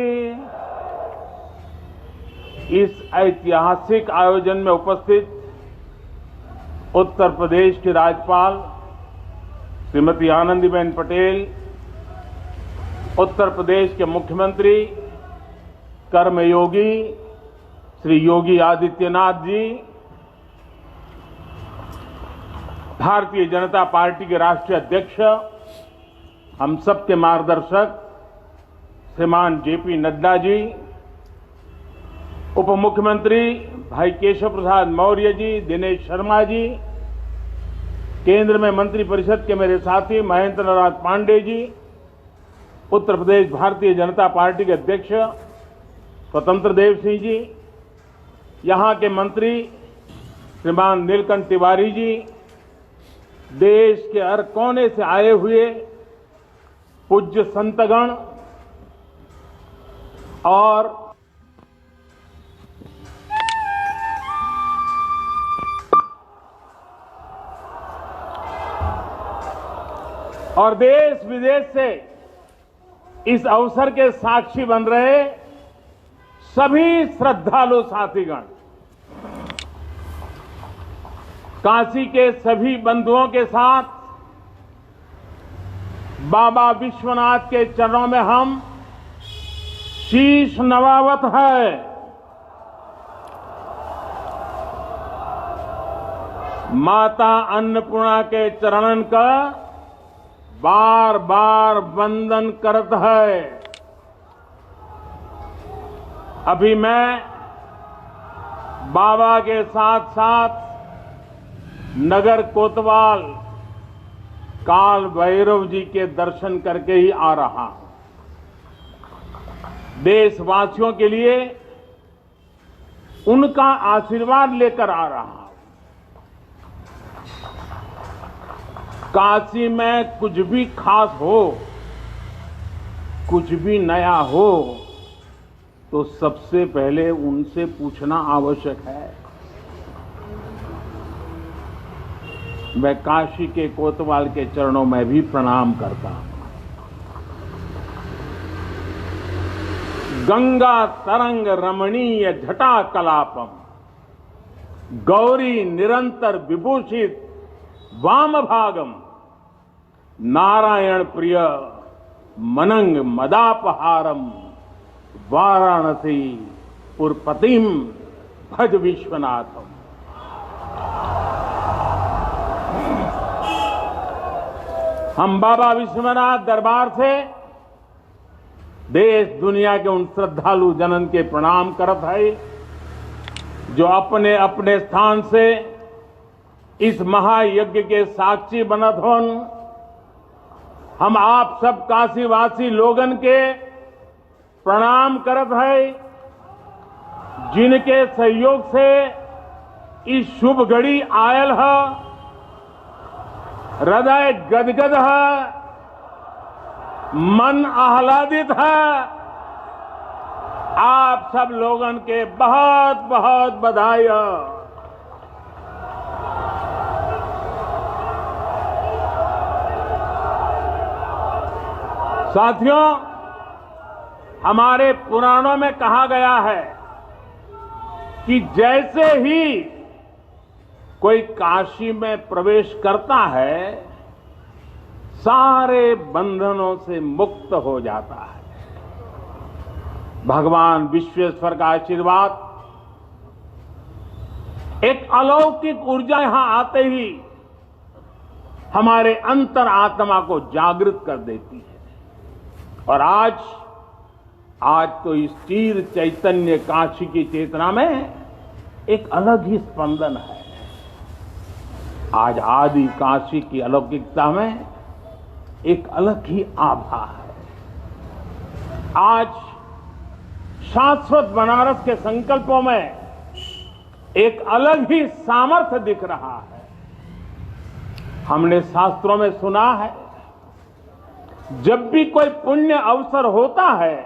इस ऐतिहासिक आयोजन में उपस्थित उत्तर प्रदेश की राज्यपाल श्रीमती आनंदीबेन पटेल, उत्तर प्रदेश के मुख्यमंत्री कर्मयोगी श्री योगी आदित्यनाथ जी, भारतीय जनता पार्टी के राष्ट्रीय अध्यक्ष, हम सबके मार्गदर्शक श्रीमान जेपी नड्डा जी, उप मुख्यमंत्री भाई केशव प्रसाद मौर्य जी, दिनेश शर्मा जी, केंद्र में मंत्रिपरिषद के मेरे साथी महेंद्र नाथ पांडे जी, उत्तर प्रदेश भारतीय जनता पार्टी के अध्यक्ष स्वतंत्र देव सिंह जी, यहां के मंत्री श्रीमान नीलकंठ तिवारी जी, देश के हर कोने से आए हुए पूज्य संतगण और देश विदेश से इस अवसर के साक्षी बन रहे सभी श्रद्धालु साथीगण, काशी के सभी बंधुओं के साथ बाबा विश्वनाथ के चरणों में हम शीश नवावत है। माता अन्नपूर्णा के चरणन का बार बार वंदन करत है। अभी मैं बाबा के साथ साथ नगर कोतवाल काल भैरव जी के दर्शन करके ही आ रहा हूं। देशवासियों के लिए उनका आशीर्वाद लेकर आ रहा हूं। काशी में कुछ भी खास हो, कुछ भी नया हो, तो सबसे पहले उनसे पूछना आवश्यक है। मैं काशी के कोतवाल के चरणों में भी प्रणाम करता हूं। गंगा तरंग रमणीय जटा कलापम, गौरी निरंतर विभूषित वाम भागम, नारायण प्रिय मनंग मदापहारम, वाराणसी पुरपतिम भज विश्वनाथम। हम बाबा विश्वनाथ दरबार से देश दुनिया के उन श्रद्धालु जनन के प्रणाम करत है जो अपने अपने स्थान से इस महायज्ञ के साक्षी बनत होन। हम आप सब काशीवासी लोगन के प्रणाम करत है जिनके सहयोग से इस शुभ घड़ी आयल है। हृदय गदगद है, मन आह्लादित है। आप सब लोगन के बहुत बहुत बधाई है। साथियों, हमारे पुराणों में कहा गया है कि जैसे ही कोई काशी में प्रवेश करता है, सारे बंधनों से मुक्त हो जाता है। भगवान विश्वेश्वर का आशीर्वाद, एक अलौकिक ऊर्जा यहां आते ही हमारे अंतर आत्मा को जागृत कर देती है। और आज तो इस चीर चैतन्य काशी की चेतना में एक अलग ही स्पंदन है। आज आदि काशी की अलौकिकता में एक अलग ही आभा है। आज शाश्वत बनारस के संकल्पों में एक अलग ही सामर्थ्य दिख रहा है। हमने शास्त्रों में सुना है, जब भी कोई पुण्य अवसर होता है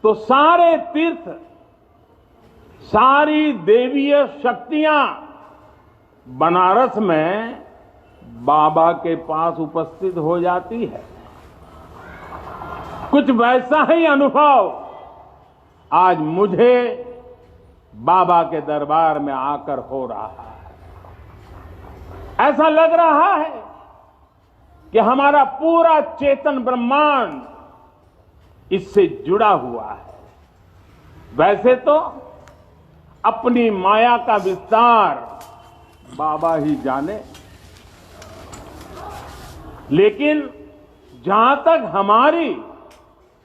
तो सारे तीर्थ, सारी देवीय शक्तियां बनारस में बाबा के पास उपस्थित हो जाती है। कुछ वैसा ही अनुभव आज मुझे बाबा के दरबार में आकर हो रहा है। ऐसा लग रहा है कि हमारा पूरा चेतन ब्रह्मांड इससे जुड़ा हुआ है। वैसे तो अपनी माया का विस्तार बाबा ही जाने, लेकिन जहां तक हमारी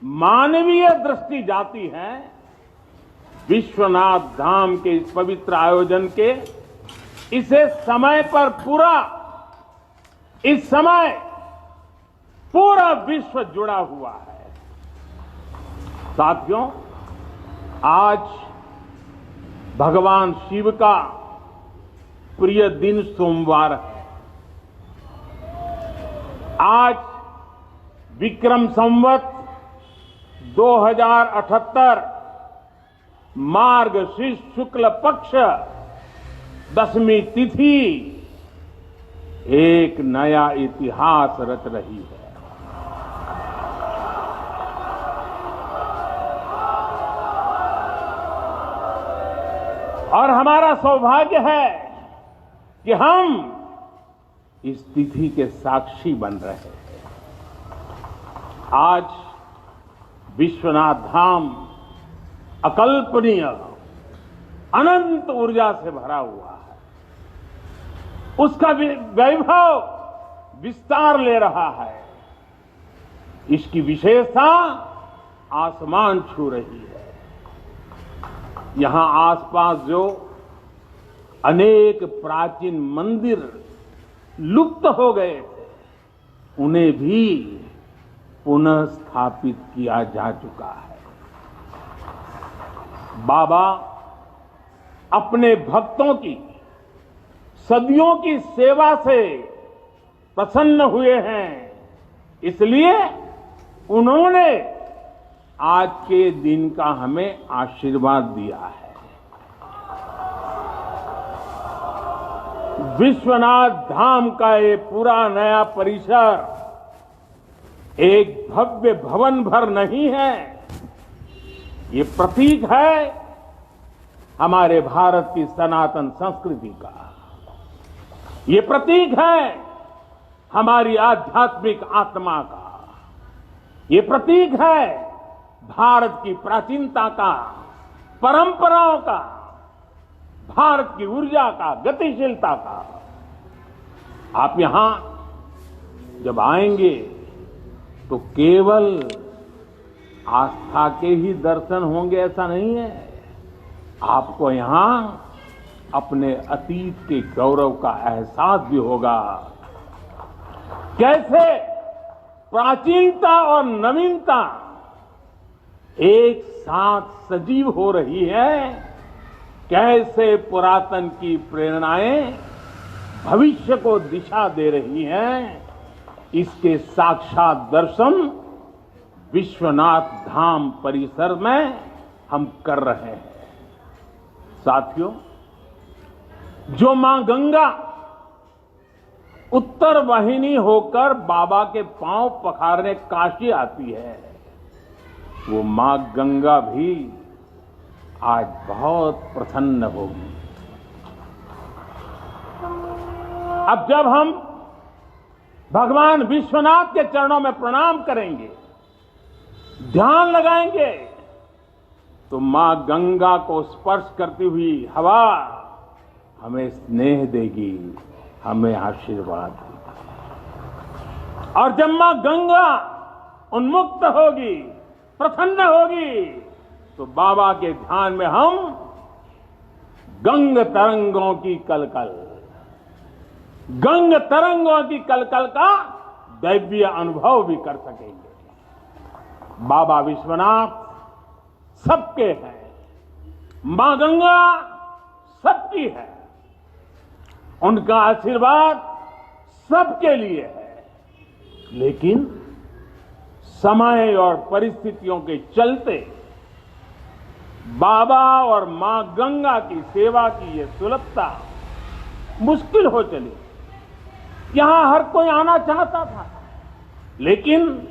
मानवीय दृष्टि जाती है, विश्वनाथ धाम के इस पवित्र आयोजन के इसे समय पर इस समय पूरा विश्व जुड़ा हुआ है। साथियों, आज भगवान शिव का प्रिय दिन सोमवार है। आज विक्रम संवत 2078 मार्गशीर्ष शुक्ल पक्ष 10वीं तिथि एक नया इतिहास रच रही है। और हमारा सौभाग्य है कि हम इस तिथि के साक्षी बन रहे हैं। आज विश्वनाथ धाम अकल्पनीय अनंत ऊर्जा से भरा हुआ है। उसका वैभव विस्तार ले रहा है। इसकी विशेषता आसमान छू रही है। यहां आसपास जो अनेक प्राचीन मंदिर लुप्त हो गए थे, उन्हें भी पुनः स्थापित किया जा चुका है। बाबा अपने भक्तों की सदियों की सेवा से प्रसन्न हुए हैं, इसलिए उन्होंने आज के दिन का हमें आशीर्वाद दिया है। विश्वनाथ धाम का ये पूरा नया परिसर एक भव्य भवन भर नहीं है, ये प्रतीक है हमारे भारत की सनातन संस्कृति का। ये प्रतीक है हमारी आध्यात्मिक आत्मा का। ये प्रतीक है भारत की प्राचीनता का, परंपराओं का, भारत की ऊर्जा का, गतिशीलता का। आप यहां जब आएंगे तो केवल आस्था के ही दर्शन होंगे ऐसा नहीं है। आपको यहां अपने अतीत के गौरव का एहसास भी होगा। कैसे प्राचीनता और नवीनता एक साथ सजीव हो रही है, कैसे पुरातन की प्रेरणाएं भविष्य को दिशा दे रही हैं, इसके साक्षात दर्शन विश्वनाथ धाम परिसर में हम कर रहे हैं। साथियों, जो मां गंगा उत्तर वाहिनी होकर बाबा के पांव पखारने काशी आती है, वो मां गंगा भी आज बहुत प्रसन्न होगी। अब जब हम भगवान विश्वनाथ के चरणों में प्रणाम करेंगे, ध्यान लगाएंगे, तो मां गंगा को स्पर्श करती हुई हवा हमें स्नेह देगी, हमें आशीर्वाद देगी। और जब मां गंगा उन्मुक्त होगी, प्रसन्न होगी, तो बाबा के ध्यान में हम गंग तरंगों की कलकल का दैवीय अनुभव भी कर सकेंगे। बाबा विश्वनाथ सबके हैं, मां गंगा सबकी है, उनका आशीर्वाद सबके लिए है। लेकिन समय और परिस्थितियों के चलते बाबा और मां गंगा की सेवा की ये सुलभता मुश्किल हो चली। यहां हर कोई आना चाहता था, लेकिन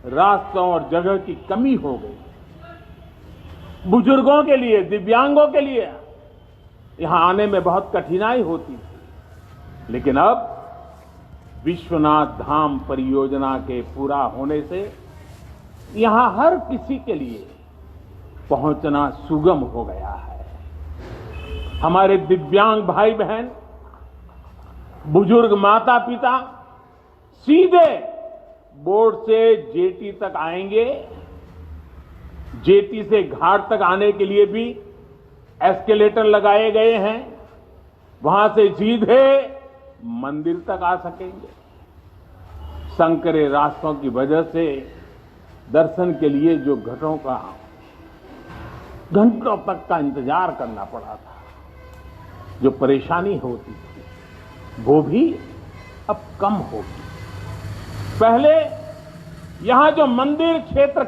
रास्तों और जगह की कमी हो गई। बुजुर्गों के लिए, दिव्यांगों के लिए यहां आने में बहुत कठिनाई होती थी। लेकिन अब विश्वनाथ धाम परियोजना के पूरा होने से यहां हर किसी के लिए पहुंचना सुगम हो गया है। हमारे दिव्यांग भाई बहन, बुजुर्ग माता पिता सीधे बोर्ड से जेटी तक आएंगे। जेटी से घाट तक आने के लिए भी एस्केलेटर लगाए गए हैं, वहां से सीधे मंदिर तक आ सकेंगे। संकरे रास्तों की वजह से दर्शन के लिए जो घंटों तक का इंतजार करना पड़ा था, जो परेशानी होती थी, वो भी अब कम होगी। पहले यहां जो मंदिर क्षेत्र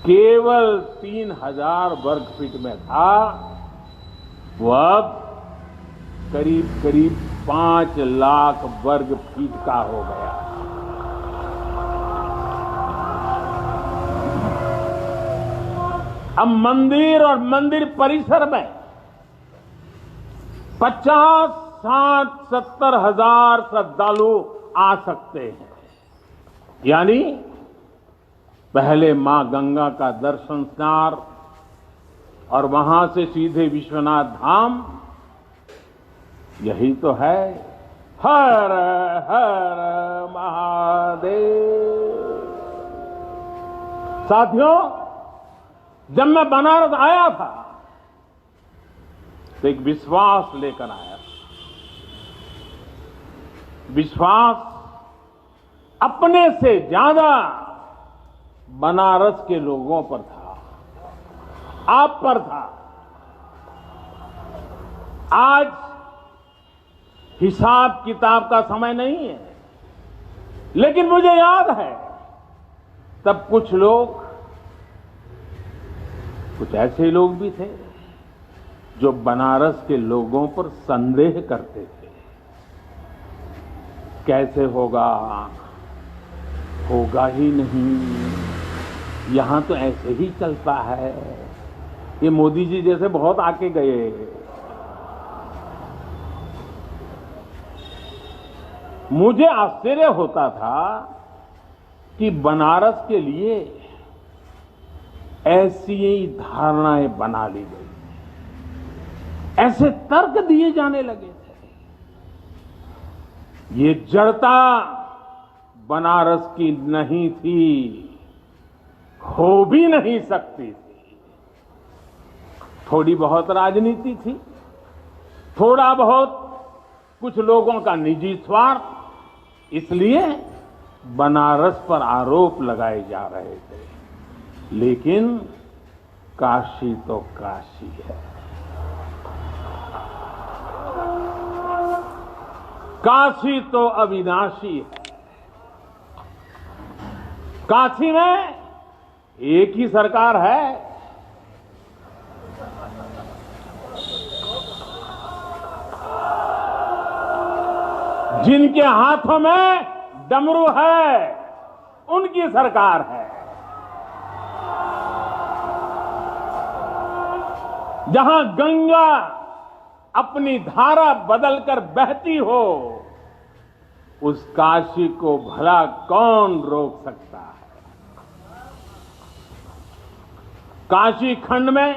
केवल 3000 वर्ग फीट में था, वो अब करीब 5 लाख वर्ग फीट का हो गया। अब मंदिर और मंदिर परिसर में 50, 60, 70 हजार श्रद्धालु आ सकते हैं। यानी पहले मां गंगा का दर्शन स्नान और वहां से सीधे विश्वनाथ धाम, यही तो है। हर हर महादेव। साथियों, जब मैं बनारस आया था तो एक विश्वास लेकर आया था। विश्वास अपने से ज्यादा बनारस के लोगों पर था, आप पर था। आज हिसाब किताब का समय नहीं है, लेकिन मुझे याद है तब कुछ ऐसे लोग भी थे जो बनारस के लोगों पर संदेह करते थे। कैसे होगा ही नहीं, यहां तो ऐसे ही चलता है। ये मोदी जी जैसे बहुत आके गए। मुझे आश्चर्य होता था कि बनारस के लिए ऐसी ही धारणाएं बना ली गई, ऐसे तर्क दिए जाने लगे थे। ये जड़ता बनारस की नहीं थी, हो भी नहीं सकती थी। थोड़ी बहुत राजनीति थी, थोड़ा बहुत कुछ लोगों का निजी स्वार्थ, इसलिए बनारस पर आरोप लगाए जा रहे थे। लेकिन काशी तो काशी है, काशी तो अविनाशी है। काशी में एक ही सरकार है, जिनके हाथों में डमरू है, उनकी सरकार है। जहां गंगा अपनी धारा बदलकर बहती हो, उस काशी को भला कौन रोक सकता है। काशी खंड में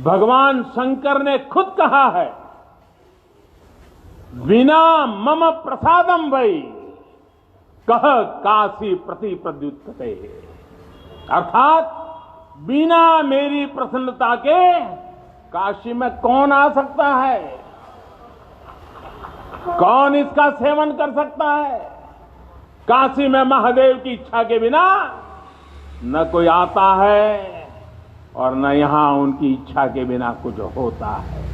भगवान शंकर ने खुद कहा है, बिना मम प्रसादम वै कह काशी प्रति प्रद्युत्ते, अर्थात बिना मेरी प्रसन्नता के काशी में कौन आ सकता है, कौन इसका सेवन कर सकता है। काशी में महादेव की इच्छा के बिना न कोई आता है और न यहां उनकी इच्छा के बिना कुछ होता है।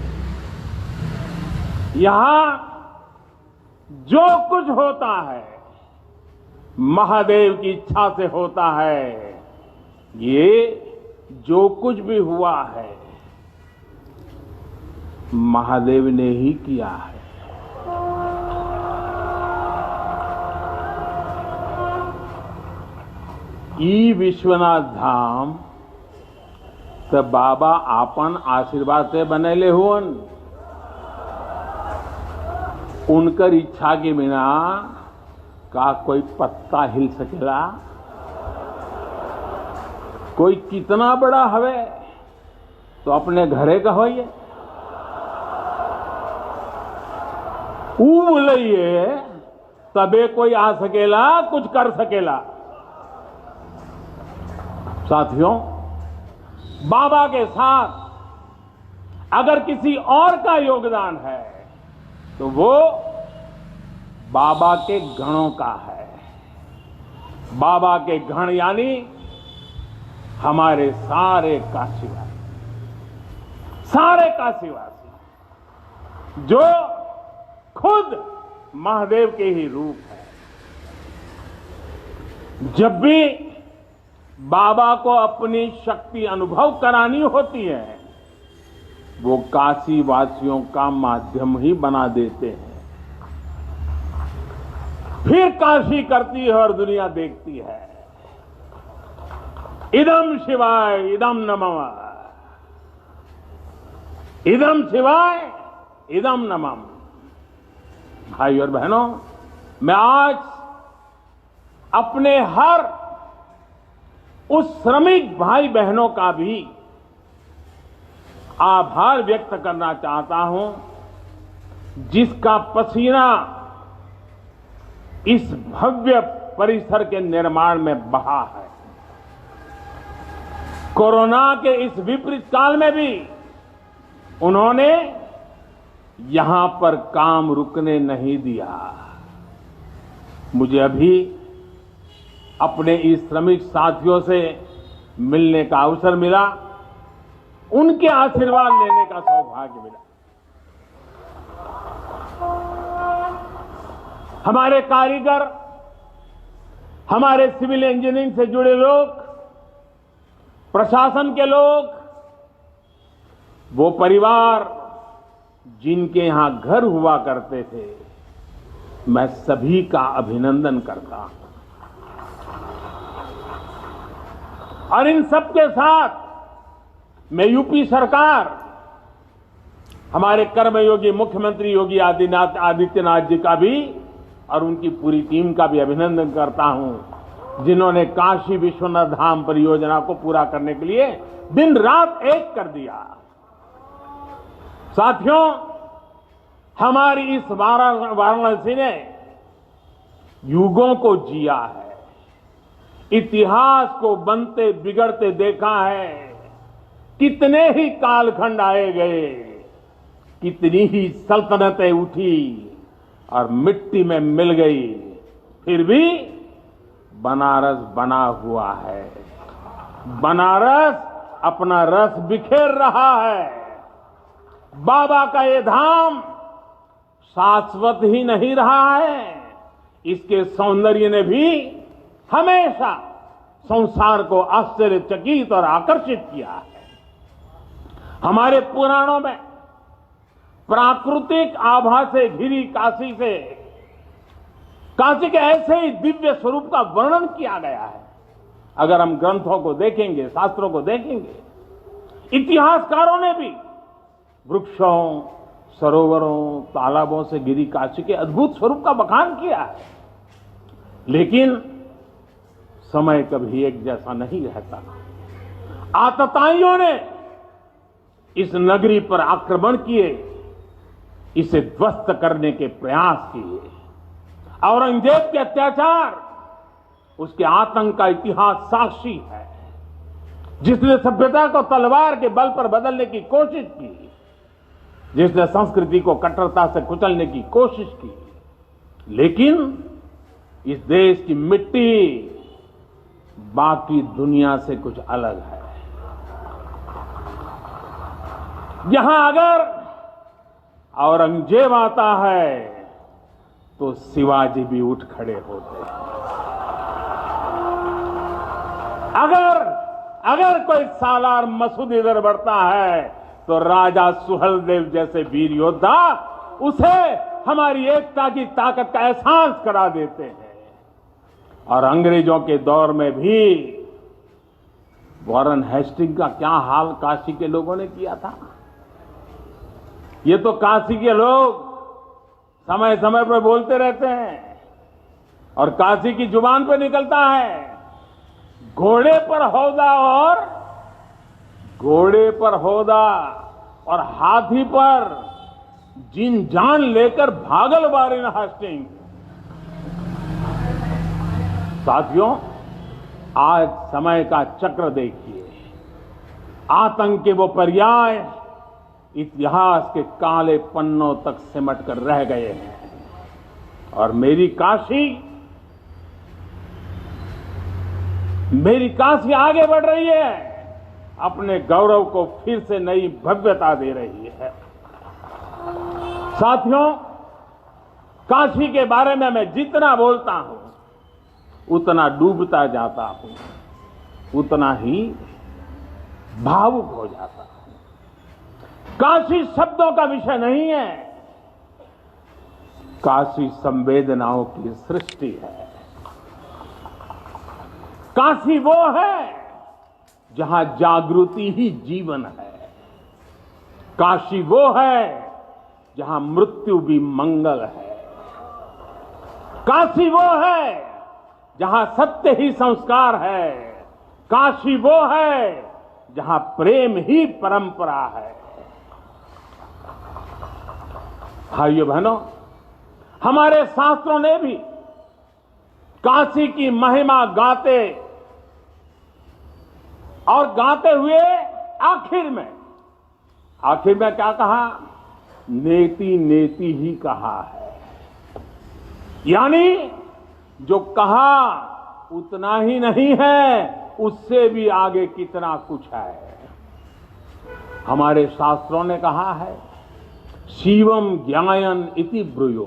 यहां जो कुछ होता है महादेव की इच्छा से होता है। ये जो कुछ भी हुआ है महादेव ने ही किया है। ई विश्वनाथ धाम तो बाबा आपन आशीर्वाद से बनेले हुअन। उनकर इच्छा के बिना का कोई पत्ता हिल सकेला। कोई कितना बड़ा हवे तो अपने घरे का होइए, बोलिए तबे कोई आ सकेला, कुछ कर सकेला। साथियों, बाबा के साथ अगर किसी और का योगदान है तो वो बाबा के गणों का है। बाबा के गण यानी हमारे सारे काशीवासी जो खुद महादेव के ही रूप है। जब भी बाबा को अपनी शक्ति अनुभव करानी होती है, वो काशी वासियों का माध्यम ही बना देते हैं। फिर काशी करती है और दुनिया देखती है। इदम शिवाय इदम नमः, इदम शिवाय इदम नमः। भाई और बहनों, मैं आज अपने हर उस श्रमिक भाई बहनों का भी आभार व्यक्त करना चाहता हूं जिसका पसीना इस भव्य परिसर के निर्माण में बहा है। कोरोना के इस विपरीत काल में भी उन्होंने यहां पर काम रुकने नहीं दिया। मुझे अभी अपने इस श्रमिक साथियों से मिलने का अवसर मिला, उनके आशीर्वाद लेने का सौभाग्य मिला। हमारे कारीगर, हमारे सिविल इंजीनियरिंग से जुड़े लोग, प्रशासन के लोग, वो परिवार जिनके यहां घर हुआ करते थे, मैं सभी का अभिनंदन करता हूं। और इन सबके साथ मैं यूपी सरकार, हमारे कर्मयोगी मुख्यमंत्री योगी आदित्यनाथ जी का भी और उनकी पूरी टीम का भी अभिनंदन करता हूं, जिन्होंने काशी विश्वनाथ धाम परियोजना को पूरा करने के लिए दिन रात एक कर दिया। साथियों, हमारी इस वाराणसी ने युगों को जिया है, इतिहास को बनते बिगड़ते देखा है। कितने ही कालखंड आए गए, कितनी ही सल्तनतें उठी और मिट्टी में मिल गई, फिर भी बनारस बना हुआ है। बनारस अपना रस बिखेर रहा है। बाबा का ये धाम शाश्वत ही नहीं रहा है, इसके सौंदर्य ने भी हमेशा संसार को आश्चर्यचकित और आकर्षित किया है। हमारे पुराणों में प्राकृतिक आभा से घिरी काशी के ऐसे ही दिव्य स्वरूप का वर्णन किया गया है। अगर हम ग्रंथों को देखेंगे, शास्त्रों को देखेंगे, इतिहासकारों ने भी वृक्षों, सरोवरों, तालाबों से घिरी काशी के अद्भुत स्वरूप का बखान किया है। लेकिन समय कभी एक जैसा नहीं रहता। आतताइयों ने इस नगरी पर आक्रमण किए, इसे ध्वस्त करने के प्रयास किए। औरंगजेब के अत्याचार, उसके आतंक का इतिहास साक्षी है, जिसने सभ्यता को तलवार के बल पर बदलने की कोशिश की, जिसने संस्कृति को कट्टरता से कुचलने की कोशिश की। लेकिन इस देश की मिट्टी बाकी दुनिया से कुछ अलग है। यहां अगर औरंगजेब आता है तो शिवाजी भी उठ खड़े होते हैं। अगर कोई सालार मसूद इधर बढ़ता है तो राजा सुहेलदेव जैसे वीर योद्धा उसे हमारी एकता की ताकत का एहसास करा देते हैं। और अंग्रेजों के दौर में भी वॉरेन हेस्टिंग का क्या हाल काशी के लोगों ने किया था। ये तो काशी के लोग समय समय पर बोलते रहते हैं और काशी की जुबान पे निकलता है, घोड़े पर होदा और हाथी पर जिन जान लेकर भागल वॉरेन हेस्टिंग। साथियों, आज समय का चक्र देखिए, आतंक के वो पर्याय इतिहास के काले पन्नों तक सिमट कर रह गए हैं। और मेरी काशी आगे बढ़ रही है, अपने गौरव को फिर से नई भव्यता दे रही है। साथियों, काशी के बारे में मैं जितना बोलता हूं उतना डूबता जाता हूं, उतना ही भावुक हो जाता हूं। काशी शब्दों का विषय नहीं है, काशी संवेदनाओं की सृष्टि है। काशी वो है जहां जागृति ही जीवन है। काशी वो है जहां मृत्यु भी मंगल है। काशी वो है जहां सत्य ही संस्कार है। काशी वो है जहां प्रेम ही परंपरा है। भाइयों बहनों, हमारे शास्त्रों ने भी काशी की महिमा गाते और गाते हुए आखिर में क्या कहा? नेति नेति ही कहा है। यानी जो कहा उतना ही नहीं है, उससे भी आगे कितना कुछ है। हमारे शास्त्रों ने कहा है, शिवम ज्ञायन इति ब्रूयो,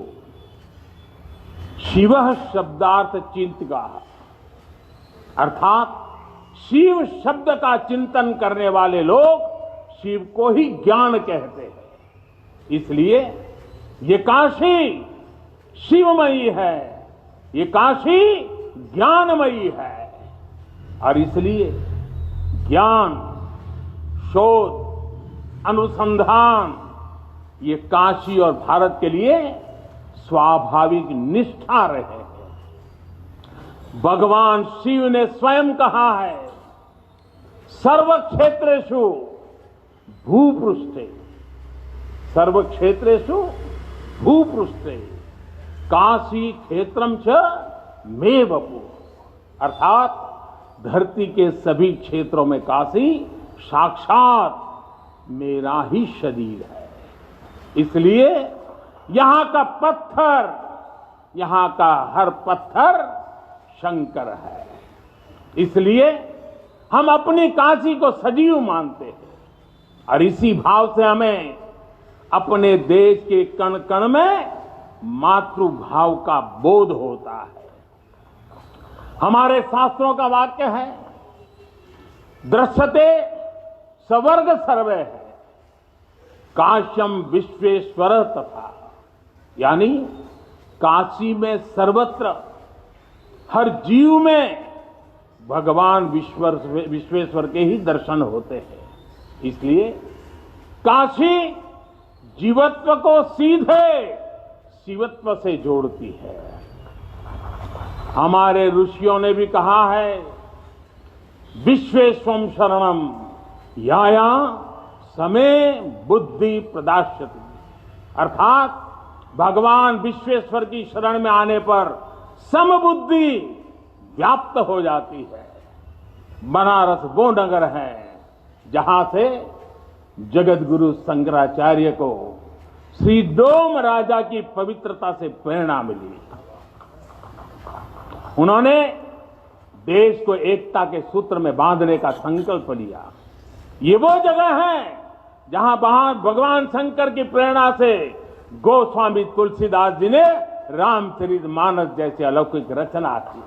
शिव शब्दार्थ चिंतका, अर्थात शिव शब्द का चिंतन करने वाले लोग शिव को ही ज्ञान कहते हैं। इसलिए ये काशी शिवमयी है, ये काशी ज्ञानमयी है। और इसलिए ज्ञान, शोध, अनुसंधान ये काशी और भारत के लिए स्वाभाविक निष्ठा रहे हैं। भगवान शिव ने स्वयं कहा है, सर्व क्षेत्रेषु भूपृष्ठे, सर्व क्षेत्रेषु भूपृष्ठे काशी क्षेत्रम च मे वपु, अर्थात धरती के सभी क्षेत्रों में काशी साक्षात मेरा ही शरीर है। इसलिए यहां का पत्थर, यहां का हर पत्थर शंकर है। इसलिए हम अपनी काशी को सजीव मानते हैं और इसी भाव से हमें अपने देश के कण कण में मातृभाव का बोध होता है। हमारे शास्त्रों का वाक्य है, दृश्यते स्वर्ग सर्वे है, काश्यम विश्वेश्वर तथा, यानी काशी में सर्वत्र हर जीव में भगवान विश्वेश्वर के ही दर्शन होते हैं। इसलिए काशी जीवत्व को सीधे शिवत्व से जोड़ती है। हमारे ऋषियों ने भी कहा है, विश्वेश्वम शरणम याया समे बुद्धि प्रदास्यति, अर्थात भगवान विश्वेश्वर की शरण में आने पर समबुद्धि व्याप्त हो जाती है। बनारस वो नगर है जहां से जगत गुरु शंकराचार्य को श्री डोम राजा की पवित्रता से प्रेरणा मिली। उन्होंने देश को एकता के सूत्र में बांधने का संकल्प लिया। ये वो जगह है जहां भगवान शंकर की प्रेरणा से गोस्वामी तुलसीदास जी ने रामचरितमानस जैसी अलौकिक रचना की।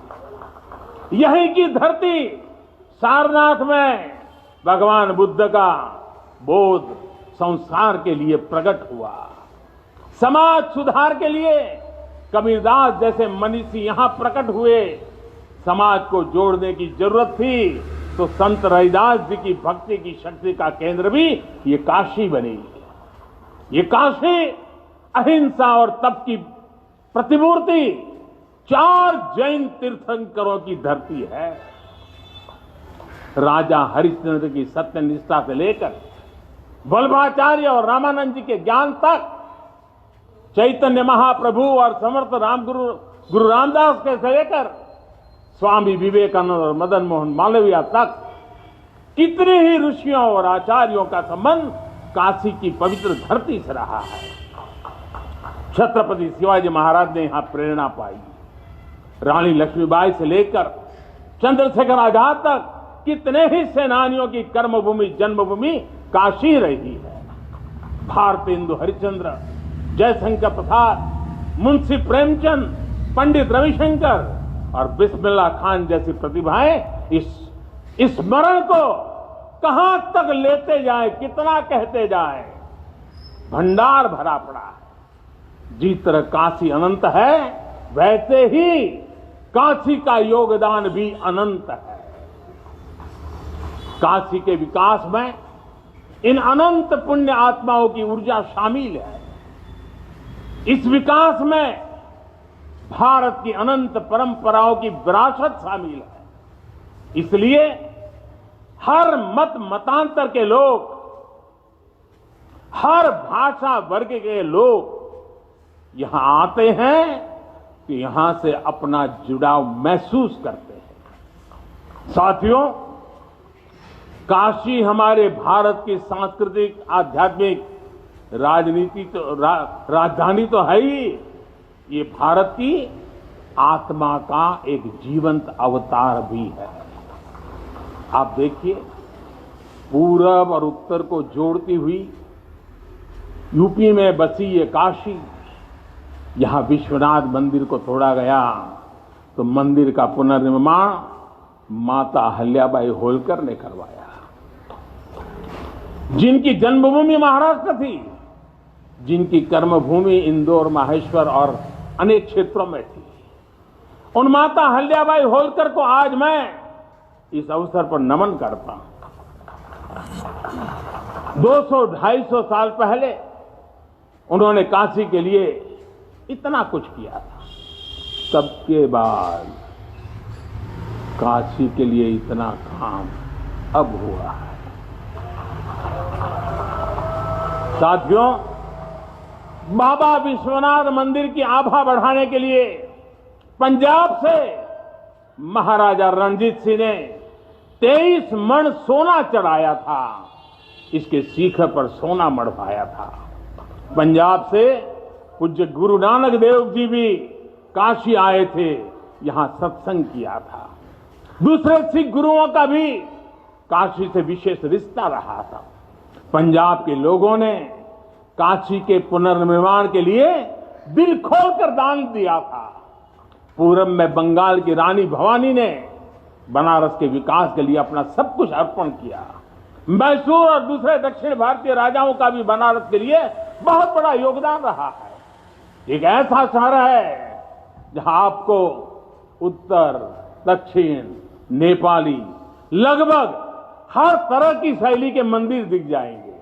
यहीं की धरती सारनाथ में भगवान बुद्ध का बोध संसार के लिए प्रकट हुआ। समाज सुधार के लिए कबीरदास जैसे मनीषी यहां प्रकट हुए। समाज को जोड़ने की जरूरत थी तो संत रविदास जी की भक्ति की शक्ति का केंद्र भी ये काशी बनी। ये काशी अहिंसा और तप की प्रतिमूर्ति 4 जैन तीर्थंकरों की धरती है। राजा हरिश्चंद्र की सत्यनिष्ठा से लेकर वल्लभाचार्य और रामानंद जी के ज्ञान तक, चैतन्य महाप्रभु और समर्थ गुरु रामदास के से लेकर स्वामी विवेकानंद और मदन मोहन मालवीय तक कितने ही ऋषियों और आचार्यों का संबंध काशी की पवित्र धरती से रहा है। छत्रपति शिवाजी महाराज ने यहां प्रेरणा पाई। रानी लक्ष्मीबाई से लेकर चंद्रशेखर आजाद तक कितने ही सेनानियों की कर्मभूमि जन्मभूमि काशी रही है। भारतेंदु हरिश्चंद्र, जयशंकर प्रसाद, मुंशी प्रेमचंद, पंडित रविशंकर और बिस्मिल्लाह खान जैसी प्रतिभाएं इस स्मरण को कहां तक लेते जाए, कितना कहते जाए, भंडार भरा पड़ा है। जिस तरह काशी अनंत है, वैसे ही काशी का योगदान भी अनंत है। काशी के विकास में इन अनंत पुण्य आत्माओं की ऊर्जा शामिल है। इस विकास में भारत की अनंत परंपराओं की विरासत शामिल है। इसलिए हर मत मतांतर के लोग, हर भाषा वर्ग के लोग यहां आते हैं कि यहां से अपना जुड़ाव महसूस करते हैं। साथियों, काशी हमारे भारत की सांस्कृतिक, आध्यात्मिक, राजधानी तो है ही, ये भारत की आत्मा का एक जीवंत अवतार भी है। आप देखिए, पूरब और उत्तर को जोड़ती हुई यूपी में बसी ये काशी, यहां विश्वनाथ मंदिर को तोड़ा गया तो मंदिर का पुनर्निर्माण माता अहल्याबाई होलकर ने करवाया, जिनकी जन्मभूमि महाराष्ट्र थी, जिनकी कर्मभूमि इंदौर, माहेश्वर और अनेक क्षेत्रों में थी। उन माता अहल्याबाई होलकर को आज मैं इस अवसर पर नमन करता हूं। 200-250 साल पहले उन्होंने काशी के लिए इतना कुछ किया था, सबके बाद काशी के लिए इतना काम अब हुआ है। साथियों, बाबा विश्वनाथ मंदिर की आभा बढ़ाने के लिए पंजाब से महाराजा रणजीत सिंह ने 23 मण सोना चढ़ाया था, इसके शिखर पर सोना मढ़वाया था। पंजाब से पूज्य गुरु नानक देव जी भी काशी आए थे, यहां सत्संग किया था। दूसरे सिख गुरुओं का भी काशी से विशेष रिश्ता रहा था। पंजाब के लोगों ने काशी के पुनर्निर्माण के लिए दिल खोलकर दान दिया था। पूरब में बंगाल की रानी भवानी ने बनारस के विकास के लिए अपना सब कुछ अर्पण किया। मैसूर और दूसरे दक्षिण भारतीय राजाओं का भी बनारस के लिए बहुत बड़ा योगदान रहा है। एक ऐसा शहर है जहां आपको उत्तर, दक्षिण, नेपाली, लगभग हर तरह की शैली के मंदिर दिख जाएंगे।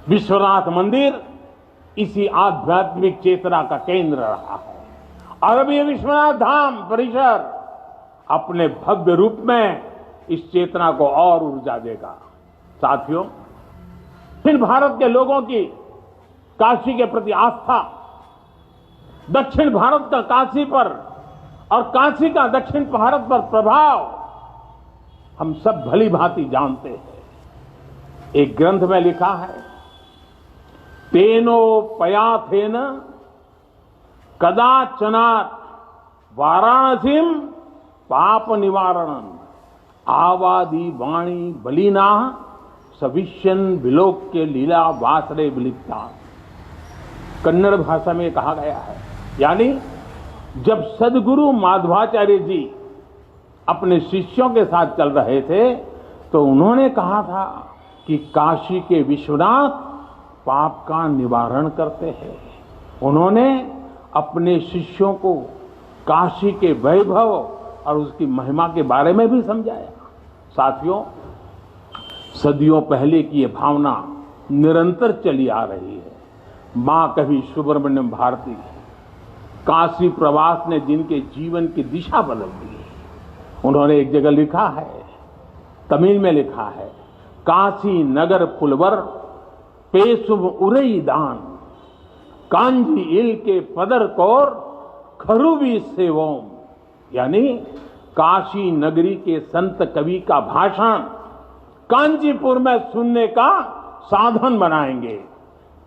विश्वनाथ मंदिर इसी आध्यात्मिक चेतना का केंद्र रहा है और अब ये विश्वनाथ धाम परिसर अपने भव्य रूप में इस चेतना को और ऊर्जा देगा। साथियों, फिर भारत के लोगों की काशी के प्रति आस्था, दक्षिण भारत का काशी पर और काशी का दक्षिण भारत पर प्रभाव हम सब भली भांति जानते हैं। एक ग्रंथ में लिखा है, तेनो पयाथेन कदाचनात् वाराणसीम पाप निवारणम आवादी वाणी बलिना सविष्यन विलोक्य लीला वासरे विलिप्ता। कन्नड़ भाषा में कहा गया है, यानी जब सदगुरु माधवाचार्य जी अपने शिष्यों के साथ चल रहे थे तो उन्होंने कहा था कि काशी के विश्वनाथ पाप का निवारण करते हैं। उन्होंने अपने शिष्यों को काशी के वैभव और उसकी महिमा के बारे में भी समझाया। साथियों, सदियों पहले की ये भावना निरंतर चली आ रही है। मां कवि सुब्रमण्यम भारती काशी प्रवास ने जिनके जीवन की दिशा बदल दी, उन्होंने एक जगह लिखा है, तमिल में लिखा है, काशी नगर पुलवर पेशुम उरई दान कांजी इल के पदर कौर खरुबी सेवोम। यानी काशी नगरी के संत कवि का भाषण कांचीपुर में सुनने का साधन बनाएंगे।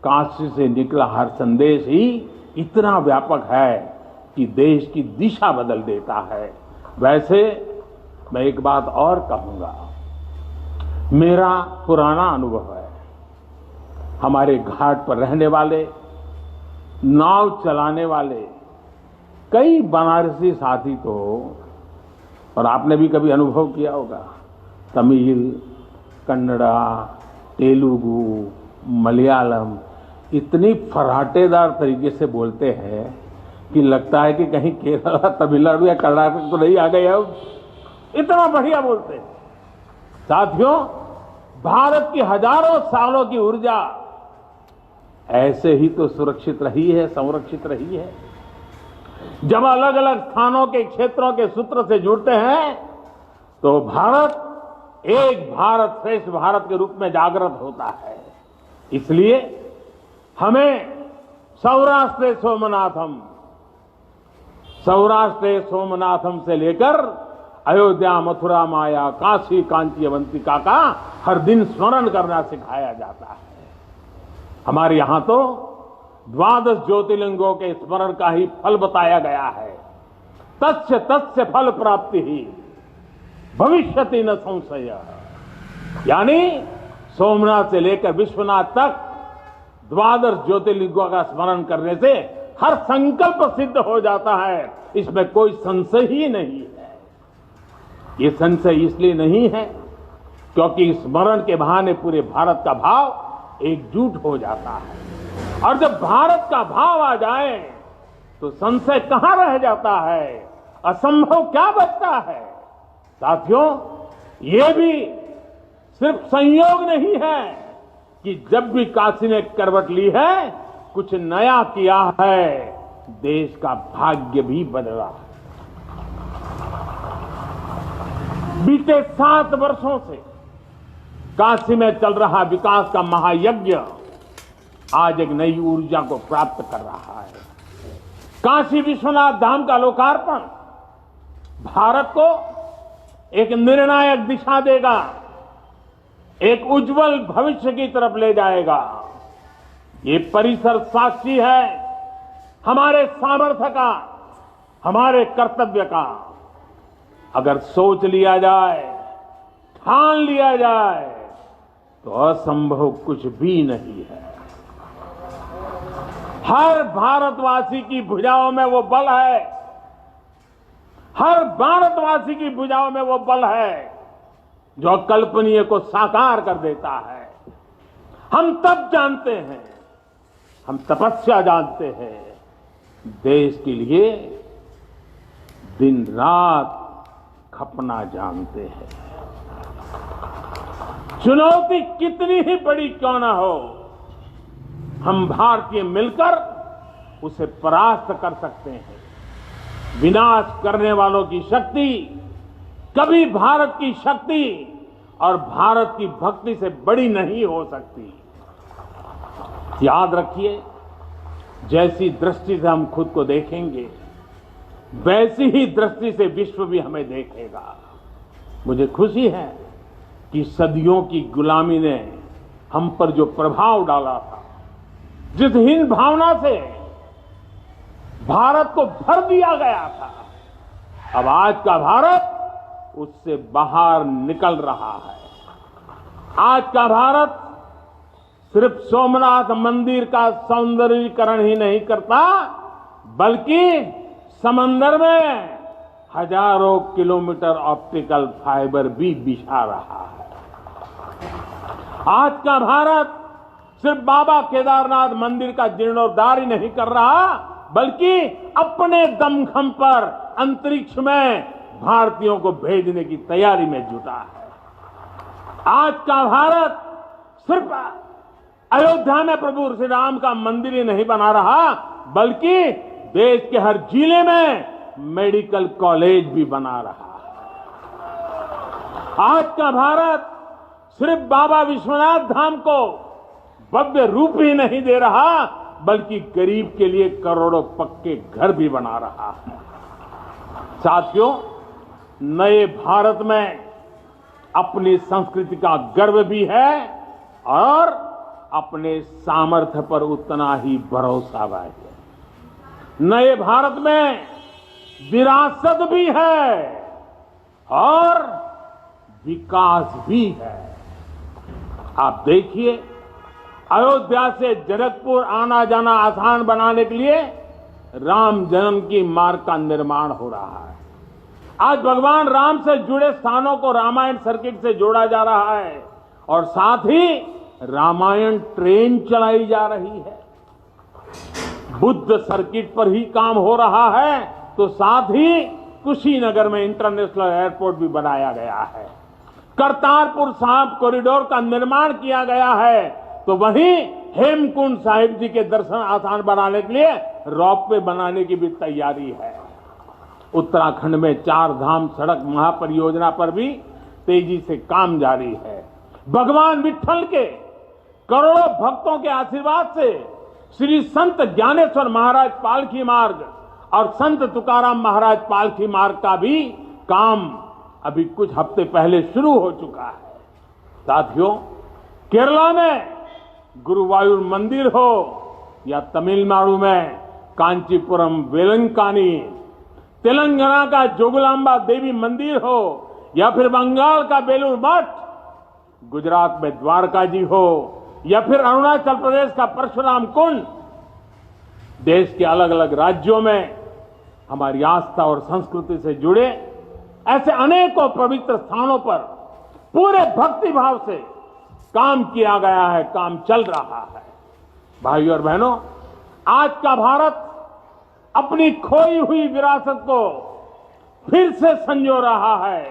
काशी से निकला हर संदेश ही इतना व्यापक है कि देश की दिशा बदल देता है। वैसे मैं एक बात और कहूंगा, मेरा पुराना अनुभव है। हमारे घाट पर रहने वाले, नाव चलाने वाले कई बनारसी साथी तो, और आपने भी कभी अनुभव किया होगा, तमिल, कन्नड़ा, तेलुगु, मलयालम इतनी फराटेदार तरीके से बोलते हैं कि लगता है कि कहीं केरला, तमिलनाडु या कर्नाटक तो नहीं आ गए अब। इतना बढ़िया बोलते हैं। साथियों, भारत की हजारों सालों की ऊर्जा ऐसे ही तो सुरक्षित रही है, संरक्षित रही है। जब अलग अलग स्थानों के क्षेत्रों के सूत्र से जुड़ते हैं तो भारत एक भारत श्रेष्ठ भारत के रूप में जागृत होता है। इसलिए हमें सौराष्ट्र सोमनाथम से लेकर अयोध्या, मथुरा, माया, काशी, कांची, अवंतिका का हर दिन स्मरण करना सिखाया जाता है। हमारे यहां तो 12 ज्योतिर्लिंगों के स्मरण का ही फल बताया गया है। तस्य फल प्राप्ति ही भविष्यति न संशय। यानी सोमनाथ से लेकर विश्वनाथ तक 12 ज्योतिर्लिंगों का स्मरण करने से हर संकल्प सिद्ध हो जाता है, इसमें कोई संशय ही नहीं है। ये संशय इसलिए नहीं है क्योंकि स्मरण के बहाने पूरे भारत का भाव एकजुट हो जाता है, और जब भारत का भाव आ जाए तो संशय कहां रह जाता है, असंभव क्या बचता है। साथियों, ये भी सिर्फ संयोग नहीं है कि जब भी काशी ने करवट ली है, कुछ नया किया है, देश का भाग्य भी बदला है। बीते 7 वर्षों से काशी में चल रहा विकास का महायज्ञ आज एक नई ऊर्जा को प्राप्त कर रहा है। काशी विश्वनाथ धाम का लोकार्पण भारत को एक निर्णायक दिशा देगा, एक उज्जवल भविष्य की तरफ ले जाएगा। ये परिसर साक्षी है हमारे सामर्थ्य का, हमारे कर्तव्य का। अगर सोच लिया जाए, ठान लिया जाए, तो असंभव कुछ भी नहीं है। हर भारतवासी की भुजाओं में वो बल है, हर भारतवासी की भुजाओं में वो बल है जो अकल्पनीय को साकार कर देता है। हम तप जानते हैं, हम तपस्या जानते हैं, देश के लिए दिन रात खपना जानते हैं। चुनौती कितनी ही बड़ी क्यों ना हो, हम भारतीय मिलकर उसे परास्त कर सकते हैं। विनाश करने वालों की शक्ति कभी भारत की शक्ति और भारत की भक्ति से बड़ी नहीं हो सकती। याद रखिए, जैसी दृष्टि से हम खुद को देखेंगे, वैसी ही दृष्टि से विश्व भी हमें देखेगा। मुझे खुशी है कि सदियों की गुलामी ने हम पर जो प्रभाव डाला था, जिस हीन भावना से भारत को भर दिया गया था, अब आज का भारत उससे बाहर निकल रहा है। आज का भारत सिर्फ सोमनाथ मंदिर का सौंदर्यीकरण ही नहीं करता, बल्कि समंदर में हजारों किलोमीटर ऑप्टिकल फाइबर भी बिछा रहा है। आज का भारत सिर्फ बाबा केदारनाथ मंदिर का जीर्णोद्धार ही नहीं कर रहा, बल्कि अपने दमखम पर अंतरिक्ष में भारतीयों को भेजने की तैयारी में जुटा है। आज का भारत सिर्फ अयोध्या में प्रभु श्री राम का मंदिर ही नहीं बना रहा, बल्कि देश के हर जिले में मेडिकल कॉलेज भी बना रहा है। आज का भारत सिर्फ बाबा विश्वनाथ धाम को भव्य रूप ही नहीं दे रहा, बल्कि गरीब के लिए करोड़ों पक्के घर भी बना रहा है। साथियों, नए भारत में अपनी संस्कृति का गर्व भी है और अपने सामर्थ्य पर उतना ही भरोसा भी है। नए भारत में विरासत भी है और विकास भी है। आप देखिए, अयोध्या से जनकपुर आना जाना आसान बनाने के लिए राम जन्म की मार्ग का निर्माण हो रहा है। आज भगवान राम से जुड़े स्थानों को रामायण सर्किट से जोड़ा जा रहा है और साथ ही रामायण ट्रेन चलाई जा रही है। बुद्ध सर्किट पर ही काम हो रहा है, तो साथ ही कुशीनगर में इंटरनेशनल एयरपोर्ट भी बनाया गया है। करतारपुर साहिब कॉरिडोर का निर्माण किया गया है, तो वहीं हेमकुंड साहिब जी के दर्शन आसान बनाने के लिए रोपवे बनाने की भी तैयारी है। उत्तराखंड में 4 धाम सड़क महापरियोजना पर भी तेजी से काम जारी है। भगवान विट्ठल के करोड़ों भक्तों के आशीर्वाद से श्री संत ज्ञानेश्वर महाराज पालकी मार्ग और संत तुकाराम महाराज पालकी मार्ग का भी काम अभी कुछ हफ्ते पहले शुरू हो चुका है। साथियों, केरला में गुरुवायूर मंदिर हो या तमिलनाडु में कांचीपुरम वेलंकानी, तेलंगाना का जोगलांबा देवी मंदिर हो या फिर बंगाल का बेलूर मठ, गुजरात में द्वारका जी हो या फिर अरुणाचल प्रदेश का परशुराम कुंड, देश के अलग अलग राज्यों में हमारी आस्था और संस्कृति से जुड़े ऐसे अनेकों पवित्र स्थानों पर पूरे भक्ति भाव से काम किया गया है, काम चल रहा है। भाइयों और बहनों, आज का भारत अपनी खोई हुई विरासत को फिर से संजो रहा है।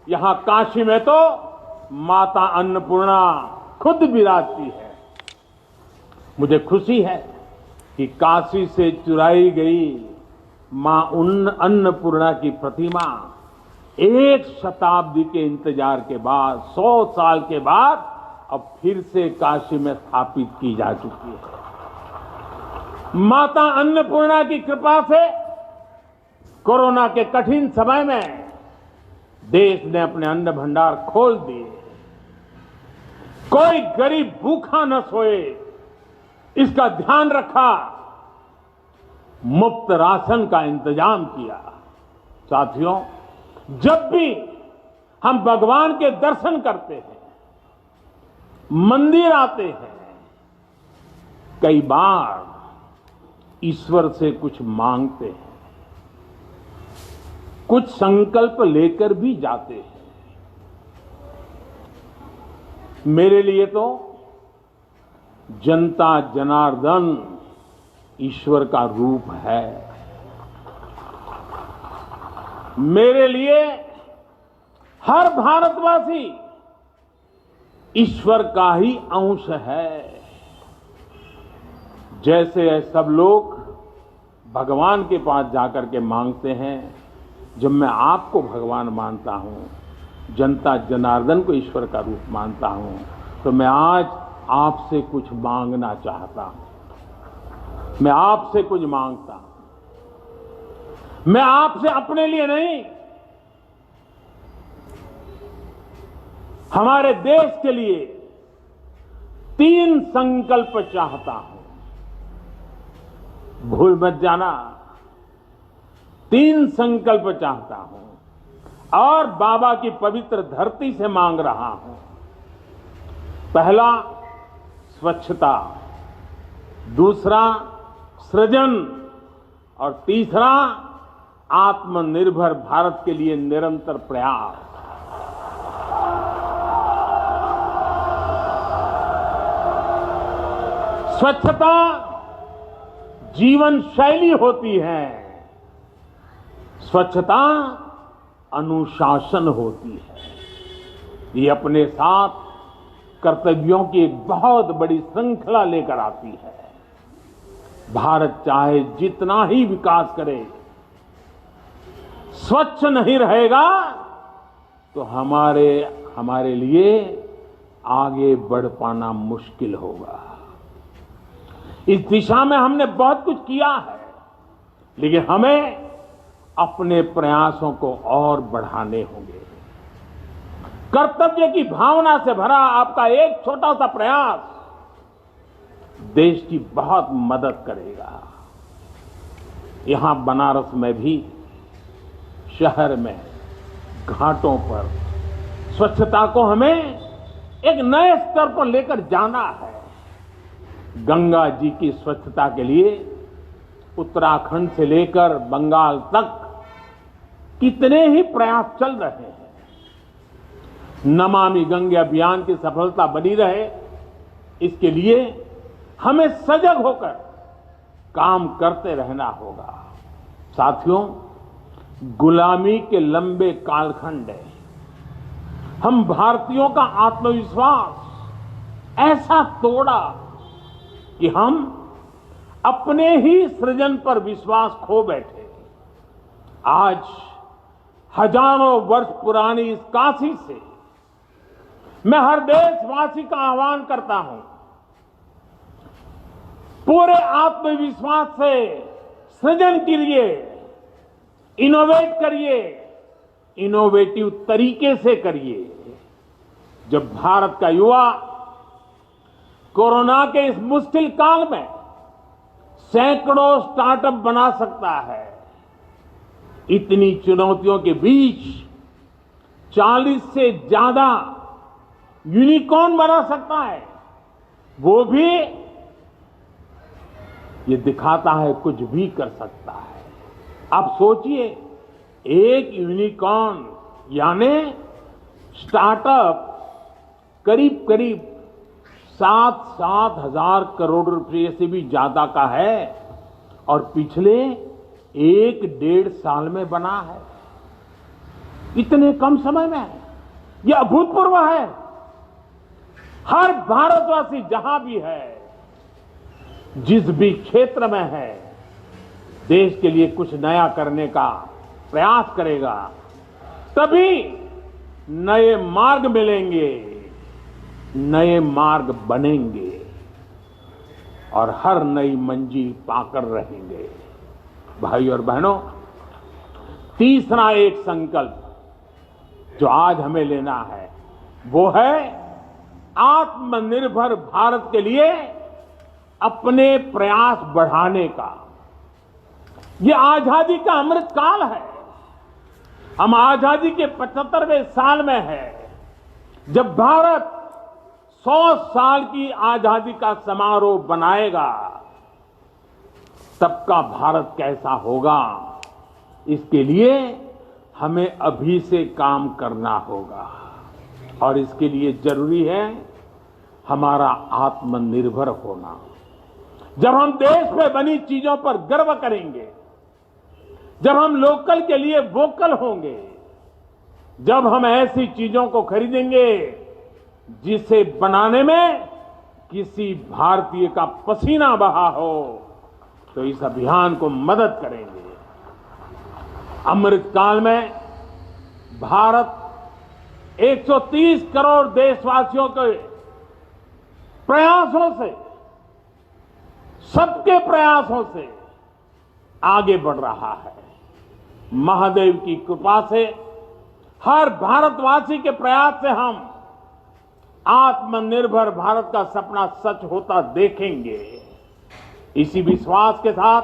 यहां काशी में तो माता अन्नपूर्णा खुद विराजती है। मुझे खुशी है कि काशी से चुराई गई मां अन्नपूर्णा की प्रतिमा 1 शताब्दी के इंतजार के बाद, 100 साल के बाद अब फिर से काशी में स्थापित की जा चुकी है। माता अन्नपूर्णा की कृपा से कोरोना के कठिन समय में देश ने अपने अन्न भंडार खोल दिए। कोई गरीब भूखा न सोए, इसका ध्यान रखा, मुफ्त राशन का इंतजाम किया। साथियों, जब भी हम भगवान के दर्शन करते हैं, मंदिर आते हैं, कई बार ईश्वर से कुछ मांगते हैं, कुछ संकल्प लेकर भी जाते हैं। मेरे लिए तो जनता जनार्दन ईश्वर का रूप है। मेरे लिए हर भारतवासी ईश्वर का ही अंश है। जैसे सब लोग भगवान के पास जाकर के मांगते हैं, जब मैं आपको भगवान मानता हूं, जनता जनार्दन को ईश्वर का रूप मानता हूं, तो मैं आज आपसे कुछ मांगना चाहता हूं। मैं आपसे कुछ मांगता हूं। मैं आपसे अपने लिए नहीं, हमारे देश के लिए 3 संकल्प चाहता हूं। भूल मत जाना, 3 संकल्प चाहता हूं और बाबा की पवित्र धरती से मांग रहा हूं। पहला, स्वच्छता, दूसरा, सृजन और तीसरा, आत्मनिर्भर भारत के लिए निरंतर प्रयास। स्वच्छता जीवन शैली होती है, स्वच्छता अनुशासन होती है। ये अपने साथ कर्तव्यों की एक बहुत बड़ी श्रृंखला लेकर आती है। भारत चाहे जितना ही विकास करे, स्वच्छ नहीं रहेगा तो हमारे लिए आगे बढ़ पाना मुश्किल होगा। इस दिशा में हमने बहुत कुछ किया है, लेकिन हमें अपने प्रयासों को और बढ़ाने होंगे। कर्तव्य की भावना से भरा आपका एक छोटा सा प्रयास देश की बहुत मदद करेगा। यहां बनारस में भी, शहर में, घाटों पर स्वच्छता को हमें एक नए स्तर पर लेकर जाना है। गंगा जी की स्वच्छता के लिए उत्तराखंड से लेकर बंगाल तक कितने ही प्रयास चल रहे हैं। नमामि गंगे अभियान की सफलता बनी रहे, इसके लिए हमें सजग होकर काम करते रहना होगा। साथियों, गुलामी के लंबे कालखंड हम भारतीयों का आत्मविश्वास ऐसा तोड़ा कि हम अपने ही सृजन पर विश्वास खो बैठे। आज हजारों वर्ष पुरानी इस काशी से मैं हर देशवासी का आह्वान करता हूं, पूरे आत्मविश्वास से सृजन कीजिए, इनोवेट करिए, इनोवेटिव तरीके से करिए। जब भारत का युवा कोरोना के इस मुश्किल काल में सैकड़ों स्टार्टअप बना सकता है, इतनी चुनौतियों के बीच 40 से ज्यादा यूनिकॉर्न बना सकता है, वो भी ये दिखाता है कुछ भी कर सकता है। आप सोचिए, एक यूनिकॉर्न यानी स्टार्टअप करीब करीब 7 हजार करोड़ रुपए से भी ज्यादा का है और पिछले 1-1.5 साल में बना है। इतने कम समय में यह अभूतपूर्व है। हर भारतवासी जहां भी है, जिस भी क्षेत्र में है, देश के लिए कुछ नया करने का प्रयास करेगा, तभी नए मार्ग मिलेंगे, नए मार्ग बनेंगे और हर नई मंजिल पाकर रहेंगे। भाई और बहनों, तीसरा एक संकल्प जो आज हमें लेना है वो है आत्मनिर्भर भारत के लिए अपने प्रयास बढ़ाने का। ये आजादी का अमृत काल है। हम आजादी के 75वें साल में हैं, जब भारत 100 साल की आजादी का समारोह बनाएगा, तब का भारत कैसा होगा, इसके लिए हमें अभी से काम करना होगा और इसके लिए जरूरी है हमारा आत्मनिर्भर होना। जब हम देश में बनी चीजों पर गर्व करेंगे, जब हम लोकल के लिए वोकल होंगे, जब हम ऐसी चीजों को खरीदेंगे जिसे बनाने में किसी भारतीय का पसीना बहा हो, तो इस अभियान को मदद करेंगे। अमृत काल में भारत 130 करोड़ देशवासियों के प्रयासों से, सबके प्रयासों से आगे बढ़ रहा है। महादेव की कृपा से, हर भारतवासी के प्रयास से हम आत्मनिर्भर भारत का सपना सच होता देखेंगे। इसी विश्वास के साथ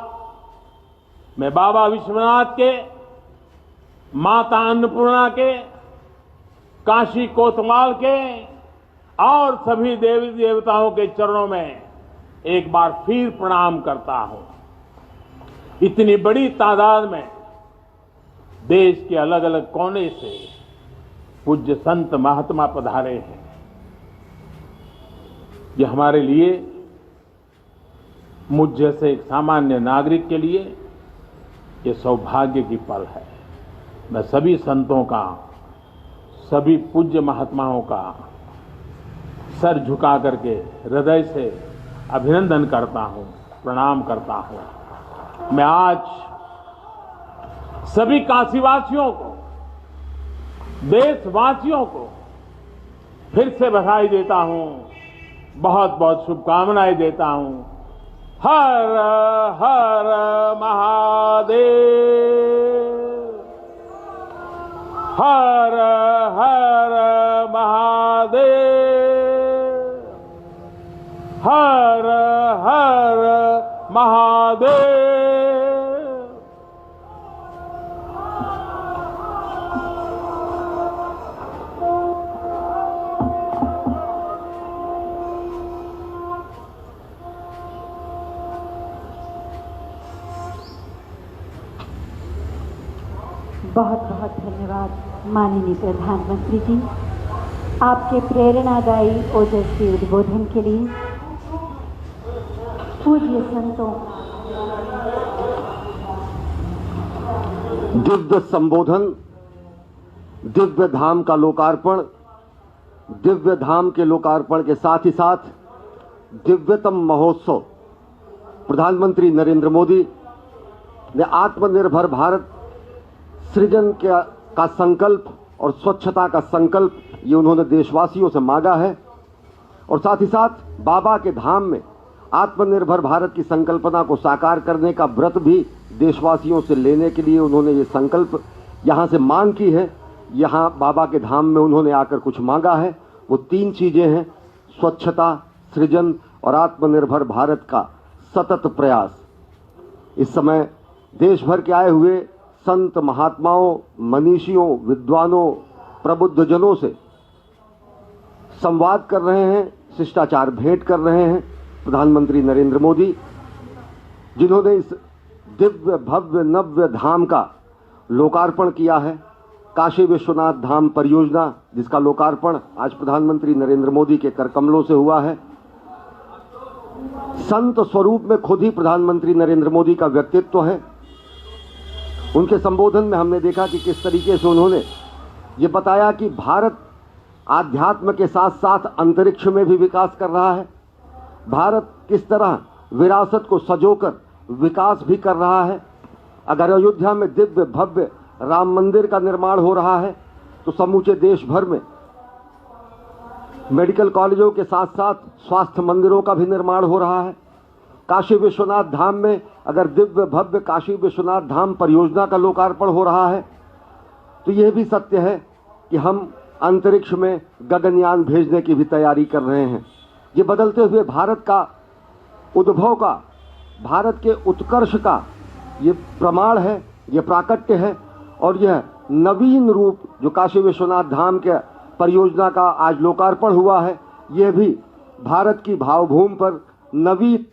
मैं बाबा विश्वनाथ के, माता अन्नपूर्णा के, काशी कोतवाल के और सभी देवी देवताओं के चरणों में एक बार फिर प्रणाम करता हूं। इतनी बड़ी तादाद में देश के अलग अलग कोने से पूज्य संत महात्मा पधारे हैं। ये हमारे लिए, मुझ जैसे एक सामान्य नागरिक के लिए ये सौभाग्य की पल है। मैं सभी संतों का, सभी पूज्य महात्माओं का सर झुका करके हृदय से अभिनंदन करता हूं, प्रणाम करता हूं। मैं आज सभी काशीवासियों को, देशवासियों को फिर से बधाई देता हूं, बहुत बहुत शुभकामनाएं देता हूं। हर हर महादेव, हर हर महादेव, हर हर महादेव। बहुत बहुत धन्यवाद माननीय प्रधानमंत्री जी, आपके प्रेरणादायी ओजस्वी उद्बोधन के लिए। पूज्य संतों, दिव्य संबोधन, दिव्य धाम का लोकार्पण दिव्य धाम के लोकार्पण के साथ ही साथ दिव्यतम महोत्सव प्रधानमंत्री नरेंद्र मोदी ने आत्मनिर्भर भारत सृजन का संकल्प और स्वच्छता का संकल्प ये उन्होंने देशवासियों से मांगा है और साथ ही साथ बाबा के धाम में आत्मनिर्भर भारत की संकल्पना को साकार करने का व्रत भी देशवासियों से लेने के लिए उन्होंने ये संकल्प यहाँ से मांग की है। यहाँ बाबा के धाम में उन्होंने आकर कुछ मांगा है, वो 3 चीजें हैं, स्वच्छता, सृजन और आत्मनिर्भर भारत का सतत प्रयास। इस समय देश भर के आए हुए संत महात्माओं, मनीषियों, विद्वानों, प्रबुद्धजनों से संवाद कर रहे हैं, शिष्टाचार भेंट कर रहे हैं प्रधानमंत्री नरेंद्र मोदी, जिन्होंने इस दिव्य भव्य नव्य धाम का लोकार्पण किया है। काशी विश्वनाथ धाम परियोजना जिसका लोकार्पण आज प्रधानमंत्री नरेंद्र मोदी के कर कमलों से हुआ है। संत स्वरूप में खुद ही प्रधानमंत्री नरेंद्र मोदी का व्यक्तित्व है। उनके संबोधन में हमने देखा कि किस तरीके से उन्होंने ये बताया कि भारत आध्यात्म के साथ साथ अंतरिक्ष में भी विकास कर रहा है। भारत किस तरह विरासत को सजोकर विकास भी कर रहा है। अगर अयोध्या में दिव्य भव्य राम मंदिर का निर्माण हो रहा है तो समूचे देश भर में मेडिकल कॉलेजों के साथ साथ स्वास्थ्य मंदिरों का भी निर्माण हो रहा है। काशी विश्वनाथ धाम में अगर दिव्य भव्य काशी विश्वनाथ धाम परियोजना का लोकार्पण हो रहा है तो यह भी सत्य है कि हम अंतरिक्ष में गगनयान भेजने की भी तैयारी कर रहे हैं। ये बदलते हुए भारत का उद्भव का, भारत के उत्कर्ष का ये प्रमाण है, ये प्राकट्य है और यह नवीन रूप जो काशी विश्वनाथ धाम के परियोजना का आज लोकार्पण हुआ है, यह भी भारत की भावभूमि पर नवीन